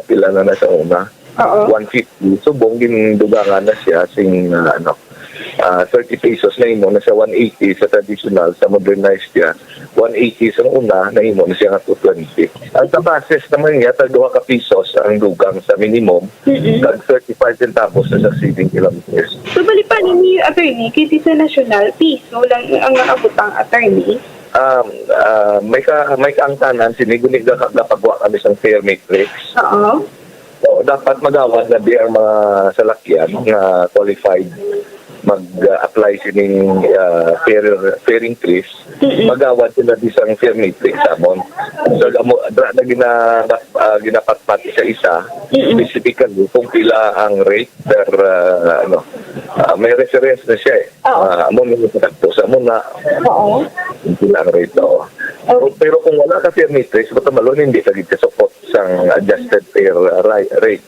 pila na sa una. 150. Subong gindugangan na siya sing 30 pesos na imo na siya 180 sa traditional, sa modernized siya 180 sa una na imo na siya nga 220. Ang tabases naman niya tag 2 ka pisos ang dugang sa minimum kag 35 centavos sa succeeding kilometers. So balipan ni Attorney kiti sa national piso lang ang naabutang Attorney. May kaangtanan sinigunig na kapagwa kami sa fair matrix. Oo. So, dapat magawad na di ang mga salakyan na qualified mag-apply sining fair increase. Magawad sila di sang fair matrix amon. So, ginapatpat isa-isa, specifically kung pila ang rate per may reference na siya amon yung pagkakto sa muna. Oo. Pila ang rate pero kung wala ka fair matrix, matamalon hindi ka support sang adjusted fair rate.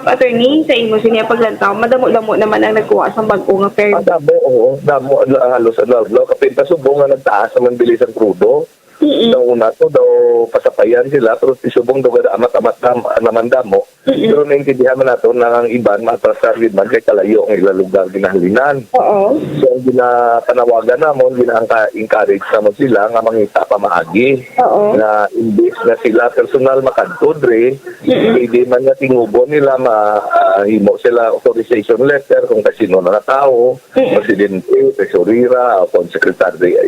Attorney, sa imo siya paglantaw, madamo-damo naman ang nagkuha sa bag-o nga fair. Damo halos ano, kapit na subong nga nagtaas naman bilis ang krudo. Nung una to daw pasapayan sila pero isubong daw kada amat-amat naman damo. Pero naintindihan man nato na ang iban matrasar gid man kay kalayo ang ilang lugar ginahalinan. Oo. So ang ginapanawagan namon gina-encourage namon sila nga mangita pa maagi. Oo. Na imbis na sila personal makadto dre, hindi man nga tingubo nila mahimo sila authorization letter kung kasino na tao, presidente, tesorera, o kung sekretarya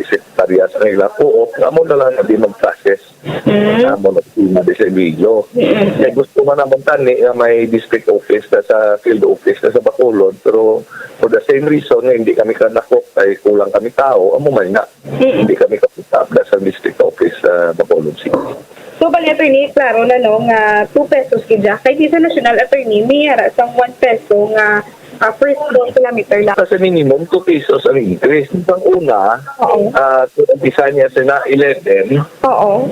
sa kanila po, amo na lang na di mag-process. Amo na di sa video. Kaya gusto man naman tani na may district office na sa field office na sa Bacolod, pero for the same reason na hindi kami kanakop ay kulang kami tao, amo man na. Hindi kami kapitabla sa district office sa Bacolod City. So, bali, attorney, klaro na no, nga 2 pesos kidya. Kay di sa national attorney, mayara sang 1 peso nga first 2 kilometer lang. Sa minimum, 2 pesos ang increase. Ang una, umpisa niya sa na 11. Oo.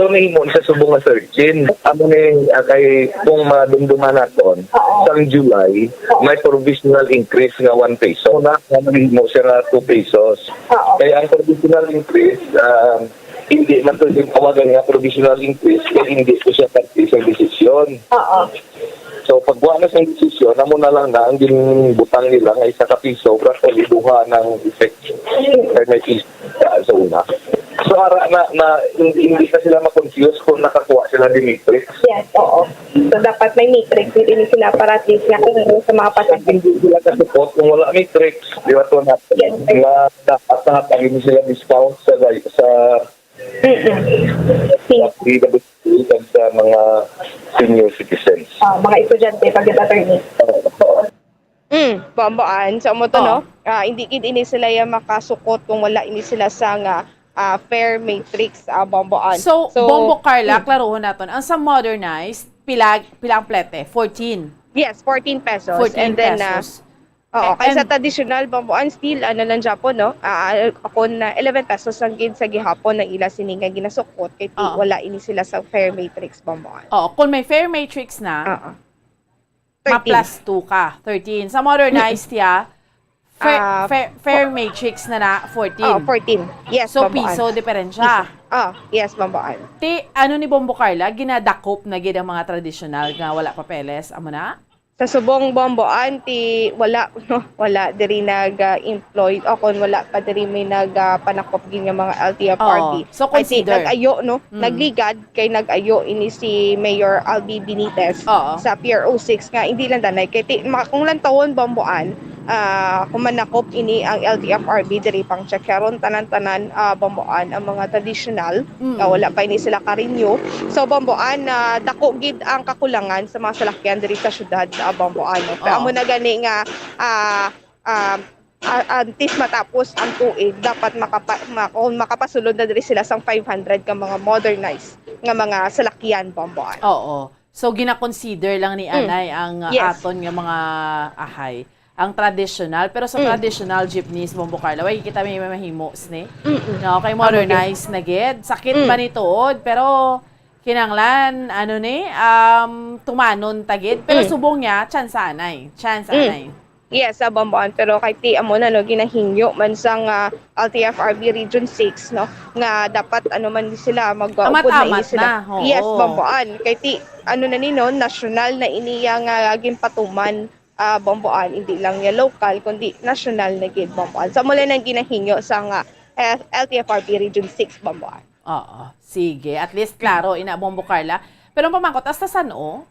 So, nahimon sa subong na 13. Amo ni kay kung madumduman naton, sa July, may provisional increase nga 1 peso. Una, nahimo siya nga 2 pesos. Kaya ang provisional increase, hindi man ito yung tawagan nga provisional increase kaya hindi ko siya parte sa desisyon. So pagbuha na sa desisyon, namo na lang na ang ginbutang nila nga 1 piso para libuha ng effect kay may piso sa una. So ara na hindi na sila ma-confuse kung nakakuha sila ng matrix. Yes, oo. So dapat may matrix din sila para at least nakikita sa mga pasahero. Hindi sila kasupot kung wala matrix. Di ba ito natin na dapat nakapagin sila discount sa sa mga senior citizens. Mga estudyante pag attorney. Bambaan. So mo to no? Hindi gid ini sila ya makasukot kung wala ini sila sa nga fair matrix bambaan. So Bombo Carla, klarohon naton. Ang sa modernized pilang plete? 14. Yes, 14 pesos. 14 and then pesos. kaysa traditional bambuan steel lang Japon no. Ako na 11 pesos ang gid sa gihapon ng ila sininga ginasukot kay wala ini sila sa fair matrix bambuan. Kung may fair matrix na, ma-plus 2 ka, 13. Sa modernized fair matrix na 14. 14. Yes, so bambuan. piso diferensya. Yes, bambuan. Ano ni Bombo Carla, ginadakop na gid ang mga traditional nga wala papeles, amo na? Sa subong bambuan wala diri nag-employed o kung wala pa diri may nagpanakop gid nga mga LTFRB. So consider nag-ayo nagligad kay nag-ayo ini si Mayor Albi Benitez sa Pier 06 nga hindi lang danay kay kung lang tawon bambuan kumanakop ini ang LTFRB diri pang check karon tanan-tanan bambuan ang mga traditional wala pa ini sila ka-renew. So bambuan dako gid ang kakulangan sa mga salakyan diri sa syudad bambuan. Pero amo na gani nga antes matapos ang tuig dapat makapasulod na diri sila sang 500 ka mga modernized nga mga salakyan bambuan. So gina-consider lang ni Anay ang aton nga mga ahay. Ang traditional, pero sa traditional jeepneys, Bombo Carla, way kita may mahimos ni. No, kay modernized na gid. Sakit man ituod, pero kinanglan, tumanon tagid. Pero subong niya, chance anay. Yes, sa bambuan, pero kay ti amo na ginahingyo man sang LTFRB Region 6 no nga dapat man sila mag-upod na ini sila. Yes, bambuan. Kay ti national na iniya nga ginpatuman bambuan, hindi lang ya local kundi national na gid bambuan. Sa mula nang ginahingyo sa LTFRB Region 6 bambuan. Sige, at least klaro ina Bombo Carla. Pero pamangkot hasta sano?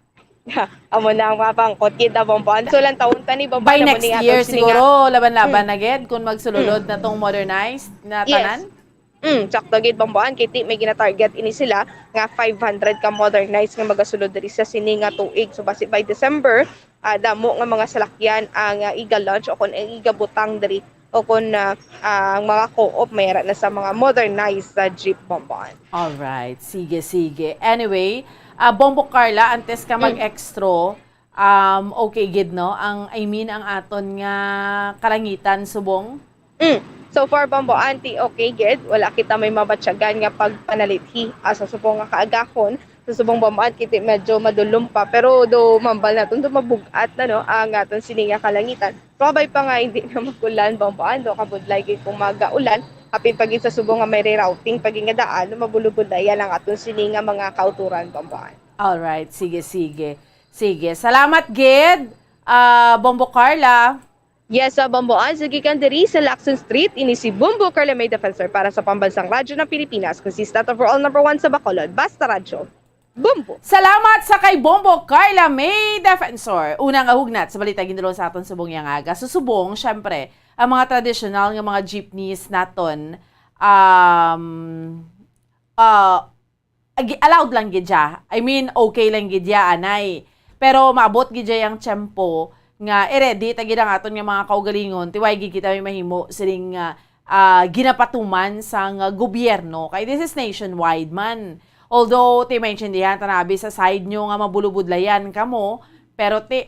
Amo na ang mapangkot kita bambuan. So lang taon tani bambuan by next year siguro laban-laban na gid kung magsulod na tong modernized na tanan. Sakto gid bambuan kay ti may gina-target ini sila nga 500 ka modernized nga magasulod diri sa sini nga tuig. So basi by December damo nga mga salakyan ang iga-launch o kung iga-butang diri o kung ang mga co-op mayroon na sa mga modernized jeep bambuan. Alright, sige. Anyway, Bombo Carla, antes ka mag-extro, okay gid no? Ang aton nga kalangitan subong? So far bambuan ti okay gid, wala kita may mabatyagan nga pagpanalithi sa subong nga kaagahon. Sa subong bambuan kiti medyo madulom pa pero do mambal naton do mabugat na no ang aton sininga kalangitan. Probably pa nga hindi na magulan bambuan do kabudlay gid kung magaulan Apin pagin sa subong nga may rerouting pagin nga daan mabulubulayan ang aton sini nga mga kauturan Bomboan. Alright, sige. Sige, salamat Gid. Bombo Carla. Yes, Bomboan, sige kan diri sa Lacson Street, ini si Bombo Carla May Defensor para sa Pambansang Radyo ng Pilipinas, consistent overall number 1 sa Bacolod, Basta Radyo. Bombo! Salamat sa kay Bombo Carla May Defensor. Unang ahugnat sa balita ginulong sa aton subong yang aga. Susubong, syempre, ang mga traditional ng mga jeepneys naton, allowed lang gidya. I mean, okay lang gidya, anay. Pero maabot gidya yung tiyempo nga ready tagi ang aton nga mga kaugalingon tiway gid kita may mahimo sining ginapatuman sang gobyerno kay this is nationwide man. Although ti maintindihan tanabi sa side nyo nga mabulubudlayan kamo pero ti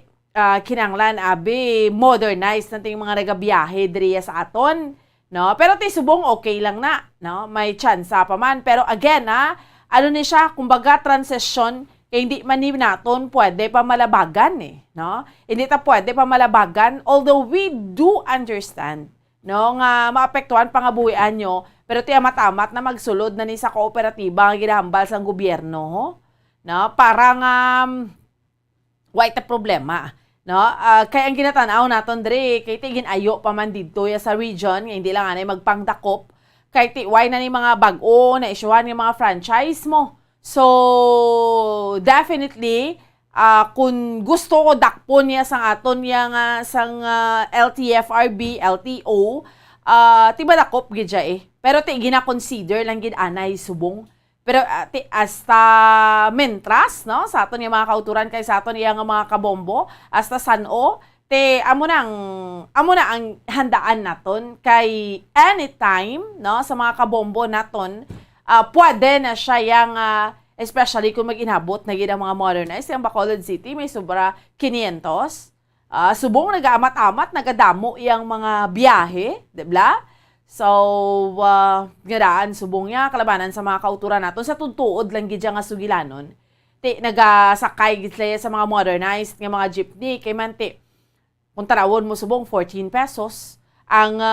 kinanglan abi modernized nating mga nagabiyahe diri sa aton, no? Pero ti subong okay lang na, no? May chance pa man pero again ano ni siya kumbaga transition. Kaya hindi man naton pwede pa malabagan no? Hindi ta pwede pa malabagan, although we do understand, no, nga maapektuhan pangabuhian nyo, pero tiya matamat na magsulod na ni sa kooperatiba nga ginahambal sa gobyerno, no? Parang white problema, no? Kaya ang ginatanaw naton diri, kay tigin ayo pa man didto sa region, nga hindi lang anay magpangdakop, kay tiway na ni mga bag-o na isyuhan ng mga franchise mo. So, definitely, kung gusto ko dakpo niya sang aton niya nga sang LTFRB, LTO, tiba dakop gidya Pero ti gina-consider lang gid anay subong. Pero ti hasta mentras, no? Sa aton yung mga kauturan kay sa aton yung mga kabombo, hasta San-O, ti amo na ang handaan naton kay anytime, no? Sa mga kabombo naton, pwede na siya yung, especially kung mag-inabot na gina mga modernized, yung Bacolod City, may sobra 500. Subong nag-amat-amat, nagadamo yung mga biyahe, diba? So, gadaan, subong niya, kalabanan sa mga kauturan natin, sa tuntuod lang gidya nga sugilanon. Nagasakay gitla sa mga modernized nga mga jeepney, kay man kung tarawon mo subong, 14 pesos. Ang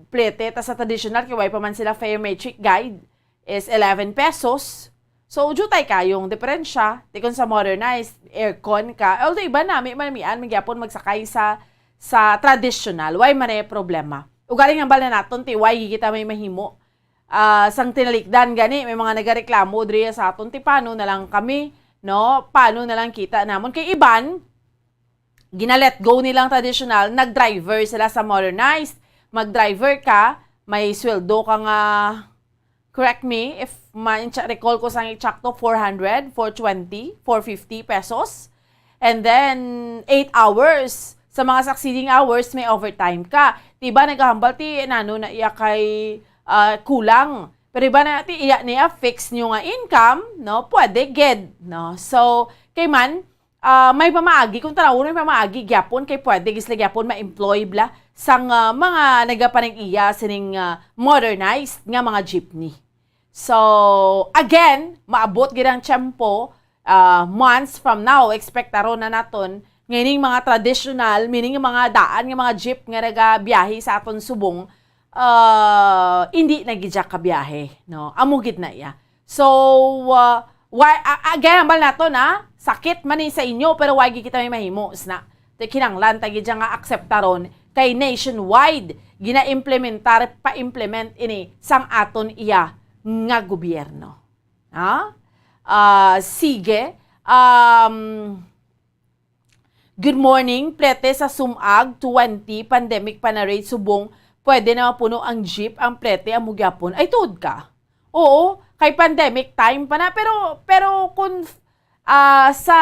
plete, sa traditional, kaya pa man sila fare matrix guide, is 11 pesos. So, jutay ka yung diferensya. Tikon sa modernized, aircon ka. Although iba na, manamian, magyapon magsakay sa traditional. Why man problema? Ugaling ang bala naton, why kita may mahimo. Sang tinalikdan gani, may mga nagareklamo diri sa aton, paano na lang kami, no? Paano na lang kita namon. Kay iban, gina-let go nilang traditional, nag-driver sila sa modernized. Mag-driver ka, may sweldo ka nga, correct me if recall ko sang eksakto 400, 420, 450 pesos. And then 8 hours. Sa mga succeeding hours may overtime ka. Diba naghahambal na iya kay kulang. Pero iba na iya niya fix nyo nga income, no? Pwede get, no? So kay man may pamaagi kung tanawon may pamaagi gyapon kay pwede gisla gyapon ma-employ bla sang mga nagapaning iya sining modernized nga mga jeepney. So, again, maabot girang tiyempo, months from now, expectaro na naton, ngayon mga traditional, meaning mga daan, mga jeep nga nagabiyahe sa aton subong, hindi nagidya ka biyahe, no? Amugid na iya. So, again, ambal naton, sakit man sa inyo, pero wagi kita may mahimo, na, kinanglan, tagidya nga akseptaron, kay nationwide, gina-implementar, pa-implement ini, sang aton iya, nga gobyerno. Sige. Good morning. Plete sa Sumag 20 pandemic panarate subong pwede na mapuno ang jeep ang plete ang mugyapon. Ay tuod ka. Oo, kay pandemic time pa na pero kung sa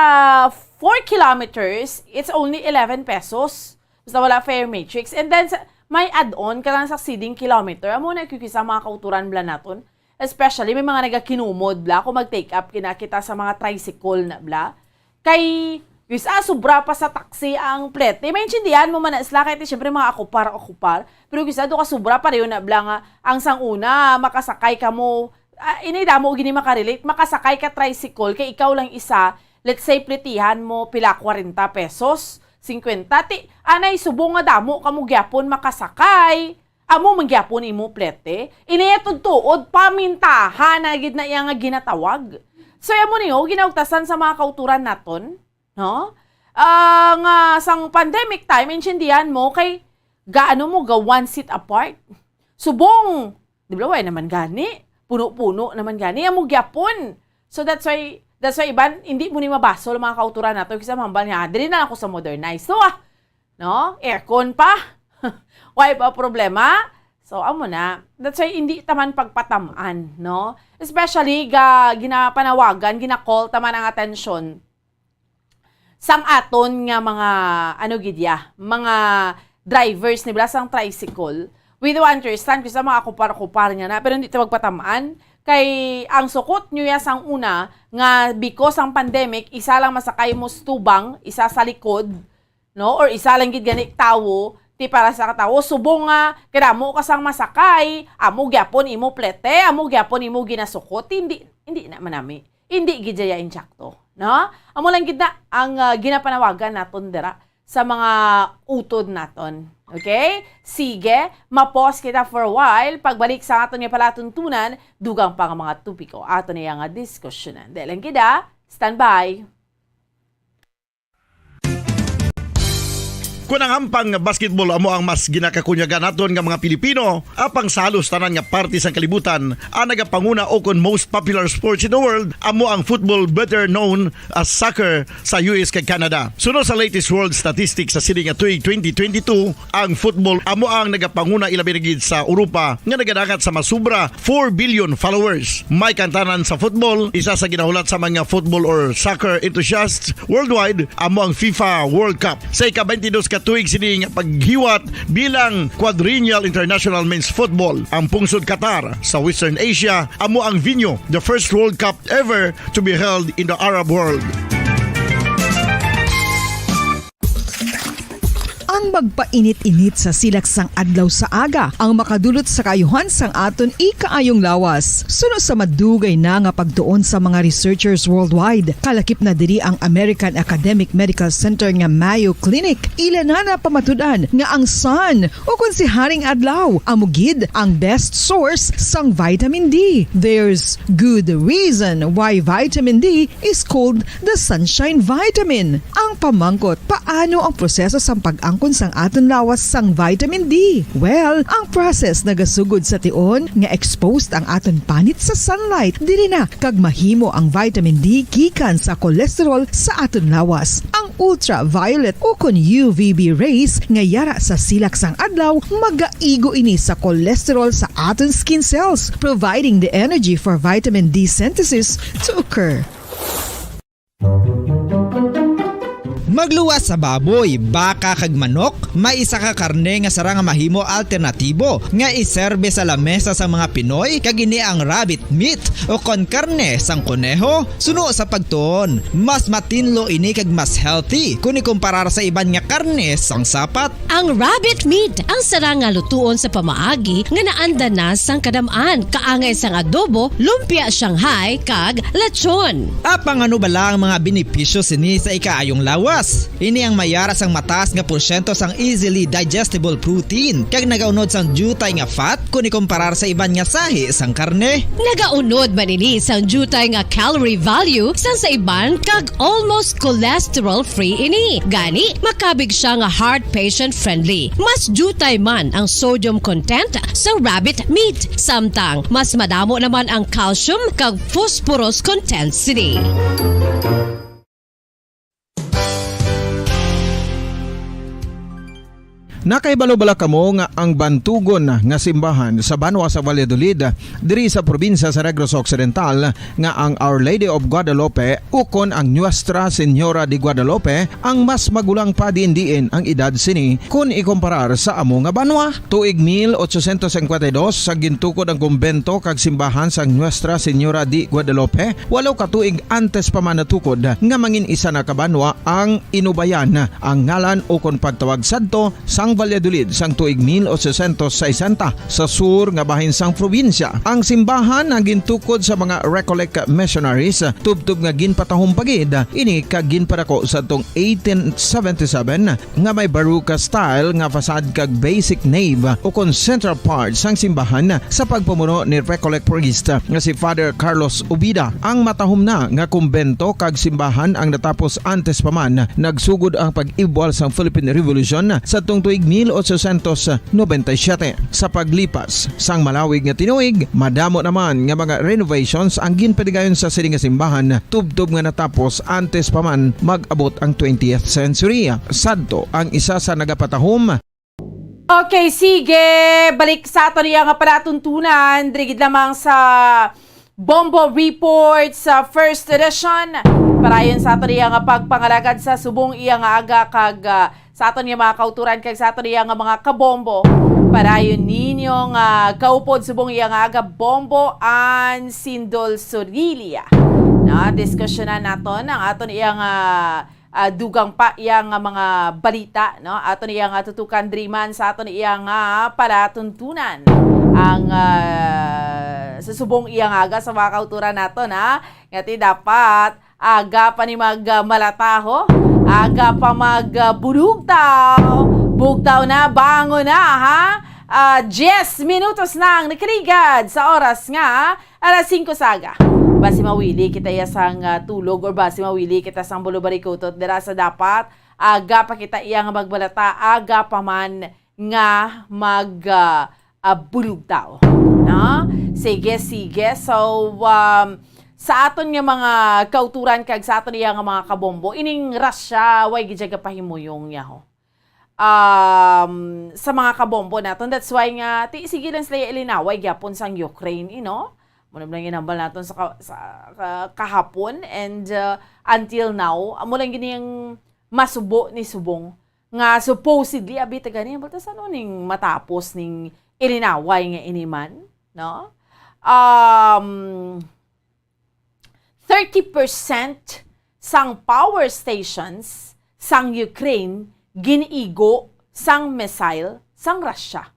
4 kilometers it's only 11 pesos. Basta wala fare matrix and then may add-on ka lang sa succeeding kilometer. Amo na kikisa mga kauturan bla naton. Especially, may mga nagakinumod, bla, kung mag-take up, kinakita sa mga tricycle na, bla. Kay, sobra pa sa taxi ang plete. May intindihan mo man na isla, kahit siyempre mga akupar. Pero do ka sobra pa rin na, bla, nga, ang sanguna, makasakay ka mo, inida mo, gini makarelate, makasakay ka tricycle, kay ikaw lang isa, let's say, pletihan mo, pila 40 pesos, 50, anay, subong nga damo, kamugyapon, makasakay, Amo mangyapon imo plete. Iniyatod tuod pamintahan na gid na iya nga ginatawag. So amo niyo ginaugtasan sa mga kauturan naton, no? Nga sang pandemic time intindihan mo kay gaano mo ga one seat apart. Subong, di ba naman gani? Puno-puno naman gani amo gyapon. So that's why iban hindi mo ni mabaso ang mga kauturan nato kasi mambal nga dili na ako sa modernize. So no? Aircon pa. Why pa problema? So, amo na. That's why hindi taman pagpatamaan, no? Especially, ginapanawagan, ginakall taman ang atensyon sang aton nga mga, mga drivers, nibla, sang tricycle. We do understand, kasi mga kupar-kupar niya na, pero hindi ito magpatamaan. Kay, ang sukot nyo sang una, nga because ang pandemic, isa lang masakay mo stubang, isa sa likod, no? Or isa lang gid ganik tawo, ti para sa katawo subong nga kaya mo kasang masakay, amo gyapon imo plete, amo gyapon imo ginasukot, hindi na manami. Hindi gid jaya insakto, no? Amo lang gid na ang ginapanawagan naton dira sa mga utod naton. Okay? Sige, ma-pause kita for a while. Pagbalik sa aton nga palatuntunan, dugang pa nga mga tupiko aton nga diskusyonan. Dahil lang kita, stand by. Kung ang ampang basketball amo ang mas ginakakunyagan naton nga mga Pilipino, apang salos tanan nga parte sa kalibutan, ang nagapanguna o kon most popular sports in the world, amo ang football better known as soccer sa US kag Canada. Sunod sa latest world statistics sa sining nga tuig 2022, ang football amo ang nagapanguna ilabi na gid sa Europa nga nagadangat sa masubra 4 billion followers. May kantanan sa football, isa sa ginahulat sa mga football or soccer enthusiasts worldwide, amo ang FIFA World Cup. Sa ika-22 katuig sining paghiwat bilang Quadrennial International Men's Football. Ang pungsod Qatar sa Western Asia amo ang venue, the first World Cup ever to be held in the Arab world. Ang magpainit-init sa silaksang adlaw sa aga ang makadulot sa kaayuhan sang aton ikaayong lawas. Suno sa madugay na nga pagtuon sa mga researchers worldwide, kalakip na diri ang American Academic Medical Center nga Mayo Clinic. Ila na pamatudan nga ang sun o kung si Haring Adlaw amugid ang best source sang vitamin D. There's good reason why vitamin D is called the sunshine vitamin. Ang pamangkot, paano ang proseso sang pag-angkon sang aton lawas sang vitamin D? Well, ang process nagasugod sa tion nga exposed ang aton panit sa sunlight dili na kag mahimo ang vitamin D gikan sa cholesterol sa aton lawas. Ang ultraviolet o kon UVB rays nga yara sa silak sang adlaw magaigo ini sa cholesterol sa aton skin cells, providing the energy for vitamin D synthesis to occur. Magluwas sa baboy, baka kag manok, may isa ka karne nga sara nga mahimo alternatibo nga iserbe sa lamesa sa mga Pinoy kag ini ang rabbit meat o kon karne sang koneho. Suno sa pagtuon, mas matinlo ini kag mas healthy kung ikumparar sa iban nga karne sang sapat. Ang rabbit meat ang sara nga lutuon sa pamaagi nga naanda na sang kadamaan, kaangay sang adobo, lumpia Shanghai kag lechon. Apang ano bala ang mga benepisyo sini sa ikaayong lawas? Ini ang mayara sang mataas nga porsyento sang easily digestible protein kag nagaunod sang jutay nga fat kung ikumparar sa iban nga sahi sang karne. Nagaunod man ini sang jutay nga calorie value sang sa iban kag almost cholesterol free ini. Gani makabig siya nga heart patient friendly. Mas jutay man ang sodium content sa rabbit meat, samtang mas madamo naman ang calcium kag phosphorus content sini. Nakaibalo-bala kamo nga ang bantugon nga simbahan sa Banwa sa Valladolid diri sa probinsya sa Negros Occidental nga ang Our Lady of Guadalupe ukon ang Nuestra Señora de Guadalupe ang mas magulang pa diin ang edad sini kung ikumparar sa amo nga banwa. Tuig 1852 sa gintukod ang kumbento kag simbahan sa Nuestra Señora de Guadalupe, walo ka tuig antes pa man natukod nga mangin isa na ka banwa ang inubayan ang ngalan ukon pagtawag sadto sang sang Valladolid sang tuig 1860 sa sur nga bahin sang probinsya. Ang simbahan ang gintukod sa mga Recollect missionaries tubtub nga ginpatahong pagid ini kag ginpadako sa tong 1877 nga may baroque style nga fasad kag basic nave o kon central part sang simbahan sa pagpamuno ni Recollect priest nga si Father Carlos Ubida. Ang matahom na nga kumbento kag simbahan ang natapos antes pa man nagsugod ang pag-ibwal sang Philippine Revolution sa tong tuig 1897. Sa paglipas sang malawig nga tinuig, madamo naman nga mga renovations ang ginpadigayon sa sining nga simbahan tubtob nga natapos antes pa man mag-abot ang 20th century. Sadto ang isa sa nagapatahom. Okay, sige. Balik sa ato niya nga palatuntunan. Drigid lamang sa Bombo Report sa first edition. Parayon sa ato niya nga pagpangalagad sa subong iya nga aga kag sa ato niya mga kauturan kag sa ato niya nga mga kabombo. Parayon ninyo nga kaupod subong iya nga aga Bombo and Sindol Sorilia. Na diskusyonan naton ang ato niya nga dugang pa iyang mga balita, no? Ato niya nga tutukan driman sa ato niya nga palatuntunan ang sa subong iyang aga sa mga kauturan nato na ngati dapat aga pa ni magmalataho, aga pa magbulugtaw, bugtaw na, bango na ha. 10 minutos nang nakarigad sa oras nga alas 5 saga. Basi mawili kita sang tulog or basi mawili kita sang bulubarikutot dira sa dapat aga pa kita iya nga magbalata, aga pa man nga bulugtaw. No? Sige. So, sa aton nga mga kauturan kag sa aton nga mga kabombo, ining rasya, way gidyaga pahimuyong yaho. Sa mga kabombo naton, that's why nga, sige lang sila ilinaway, gyapon sang Ukraine, muna lang ginambal natin sa kahapon and until now, amo lang ganiyang masubo ni subong nga supposedly abita ganyan baltas ano ning matapos ning ilinaway nga iniman, no? 30% sang power stations sang Ukraine giniigo sang missile sang Russia.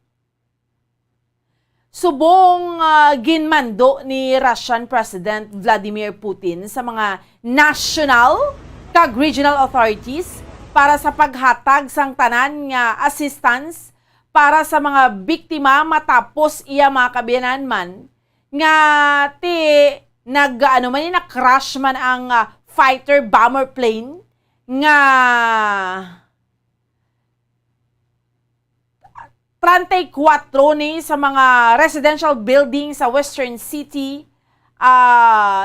Subong ginmando ni Russian President Vladimir Putin sa mga national kag regional authorities para sa paghatag sang tanan nga assistance para sa mga biktima matapos iya mga kabiyanan man nga crash man ang fighter bomber plane nga 34 ni sa mga residential building sa Western City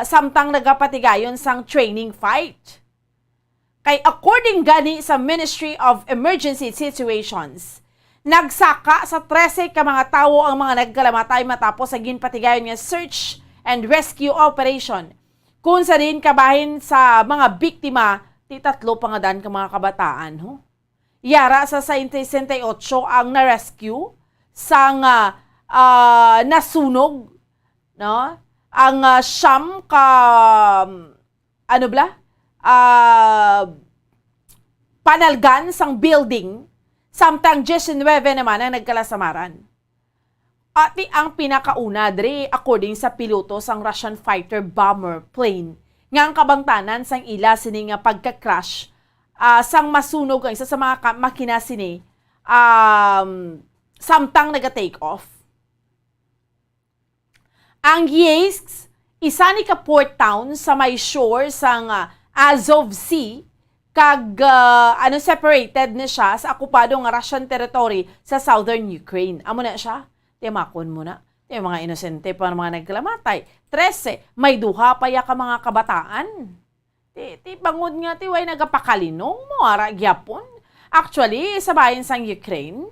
samtang nagapatigayon sang training fight. Kay according gani sa Ministry of Emergency Situations, nagsaka sa 13 ka mga tawo ang mga nagkalamatay matapos sa ginpatigayon nga search and rescue operation. Kung sa din kabahin sa mga biktima, tatlo pangadan ka mga kabataan. Yara sa 68 ang na-rescue sang nasunog, no? Ang siyam ka panalgan sang building, samtang 19 naman ang nagkalasamaran. At ang pinakauna dre according sa piloto sang Russian fighter bomber plane nga ang kabangtanan sang ila sining pagka-crash sang masunog ang isa sa mga makina sini samtang naga-take off. Ang Yeysk, isa ni ka port town sa may shore sang Azov Sea, kag separated na siya sa okupadong Russian territory sa southern Ukraine. Amo na siya, timakon mo na. Yung mga inosente pa mga nagkalamatay. 13, may duha pa ya ka mga kabataan. Ti bangod nga ti way nagapakalinong mo ara gyapon. Actually, sa bayan sang Ukraine,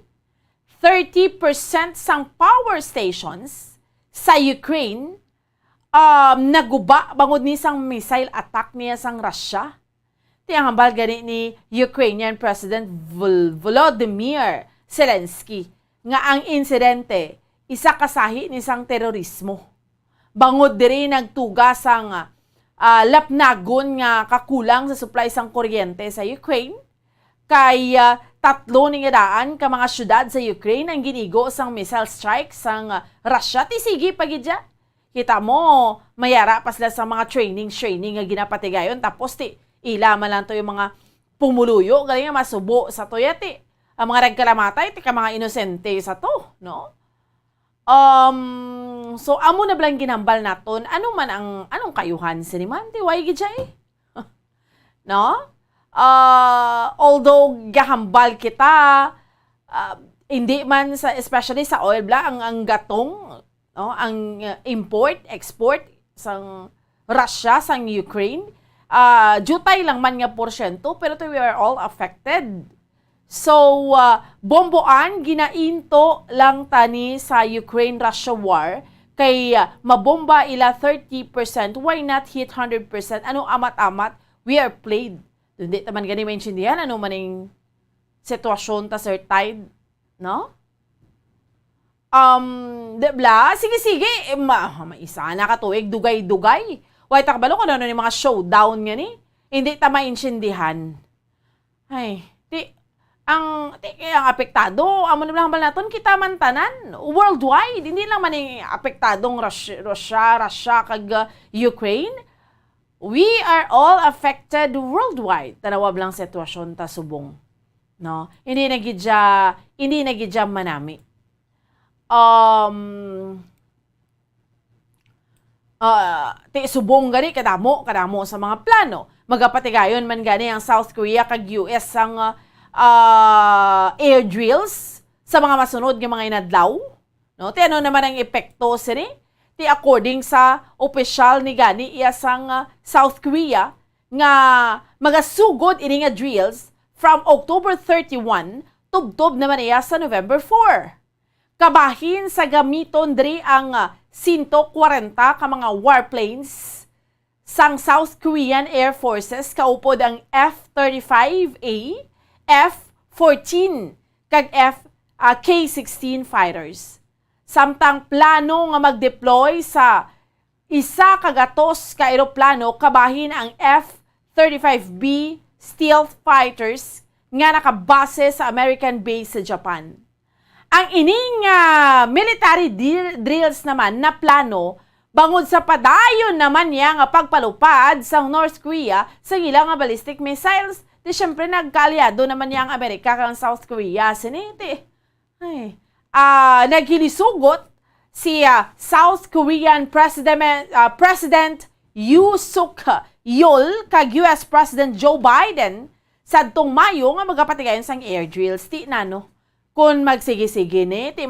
30% sang power stations sa Ukraine naguba bangod ni sang missile attack niya sang Russia. Ti ang hambal gani ni Ukrainian President Volodymyr Zelensky nga ang insidente isa kasahi ni sang terorismo. Bangod diri nagtuga sang lapnagon nga kakulang sa supply sang kuryente sa Ukraine kay tatlo ni nga daan ka mga syudad sa Ukraine ang ginigo sang missile strike sang Russia. Ti sige pagidya. Kita mo, mayara pa sila sa mga training nga ginapatigayon. Tapos ti, ilaman lang to yung mga pumuluyo. Galing nga masubo sa toyati. Ang mga nagkalamatay, ti ka mga inosente sa to, no? So, amo na blang ginambal naton, anong kayuhan siniman? Ti, why gidya eh? No? Although gahambal kita, hindi man, especially sa oil bla, ang gatong, no, ang import, export sang Russia, sang Ukraine, jutay lang man nga porsyento, pero we are all affected. So, bomboan, ginainto lang tani sa Ukraine-Russia war, kay mabomba ila 30%, why not hit 100%? Ano amat-amat? We are played. Hindi naman gani maintindihan, ano maning sitwasyon ta sir tide, no? Debla, sige, maisa na katuig, dugay-dugay. Way takbalo ko ano ni mga showdown nga ni. Hindi ta maintindihan. Ay, ang apektado, amo na lang naton kita man tanan worldwide, hindi lang man apektadong Russia kag Ukraine. We are all affected worldwide. Tanawab lang sitwasyon ta subong. No? Hindi na gidya manami. Subong gani kadamo sa mga plano. Magapatigayon man gani ang South Korea kag US ang air drills sa mga masunod nga mga inadlaw. No? Ti ano naman ang epekto sini? Ti according sa opisyal ni gani iya sang South Korea nga magasugod ini nga drills from October 31 tubtob naman iya sa November 4. Kabahin sa gamiton diri ang 140 ka mga warplanes sang South Korean Air Forces kaupod ang F-35A, F-14 kag K-16 fighters. Samtang plano nga mag-deploy sa isa kagatos ka eroplano kabahin ang F-35B stealth fighters nga nakabase sa American base sa Japan. Ang ining military drills naman na plano bangod sa padayon naman niya nga pagpalupad sa North Korea sa ilang nga ballistic missiles. Di syempre nagkaalyado naman niya ang Amerika kang South Korea. Siniti. Naghilisugot si South Korean President Yoon Suk Yeol kag US President Joe Biden sa adtong Mayo nga magapatigayon sang air drills. Ti nano? Kung magsige-sige ni, ti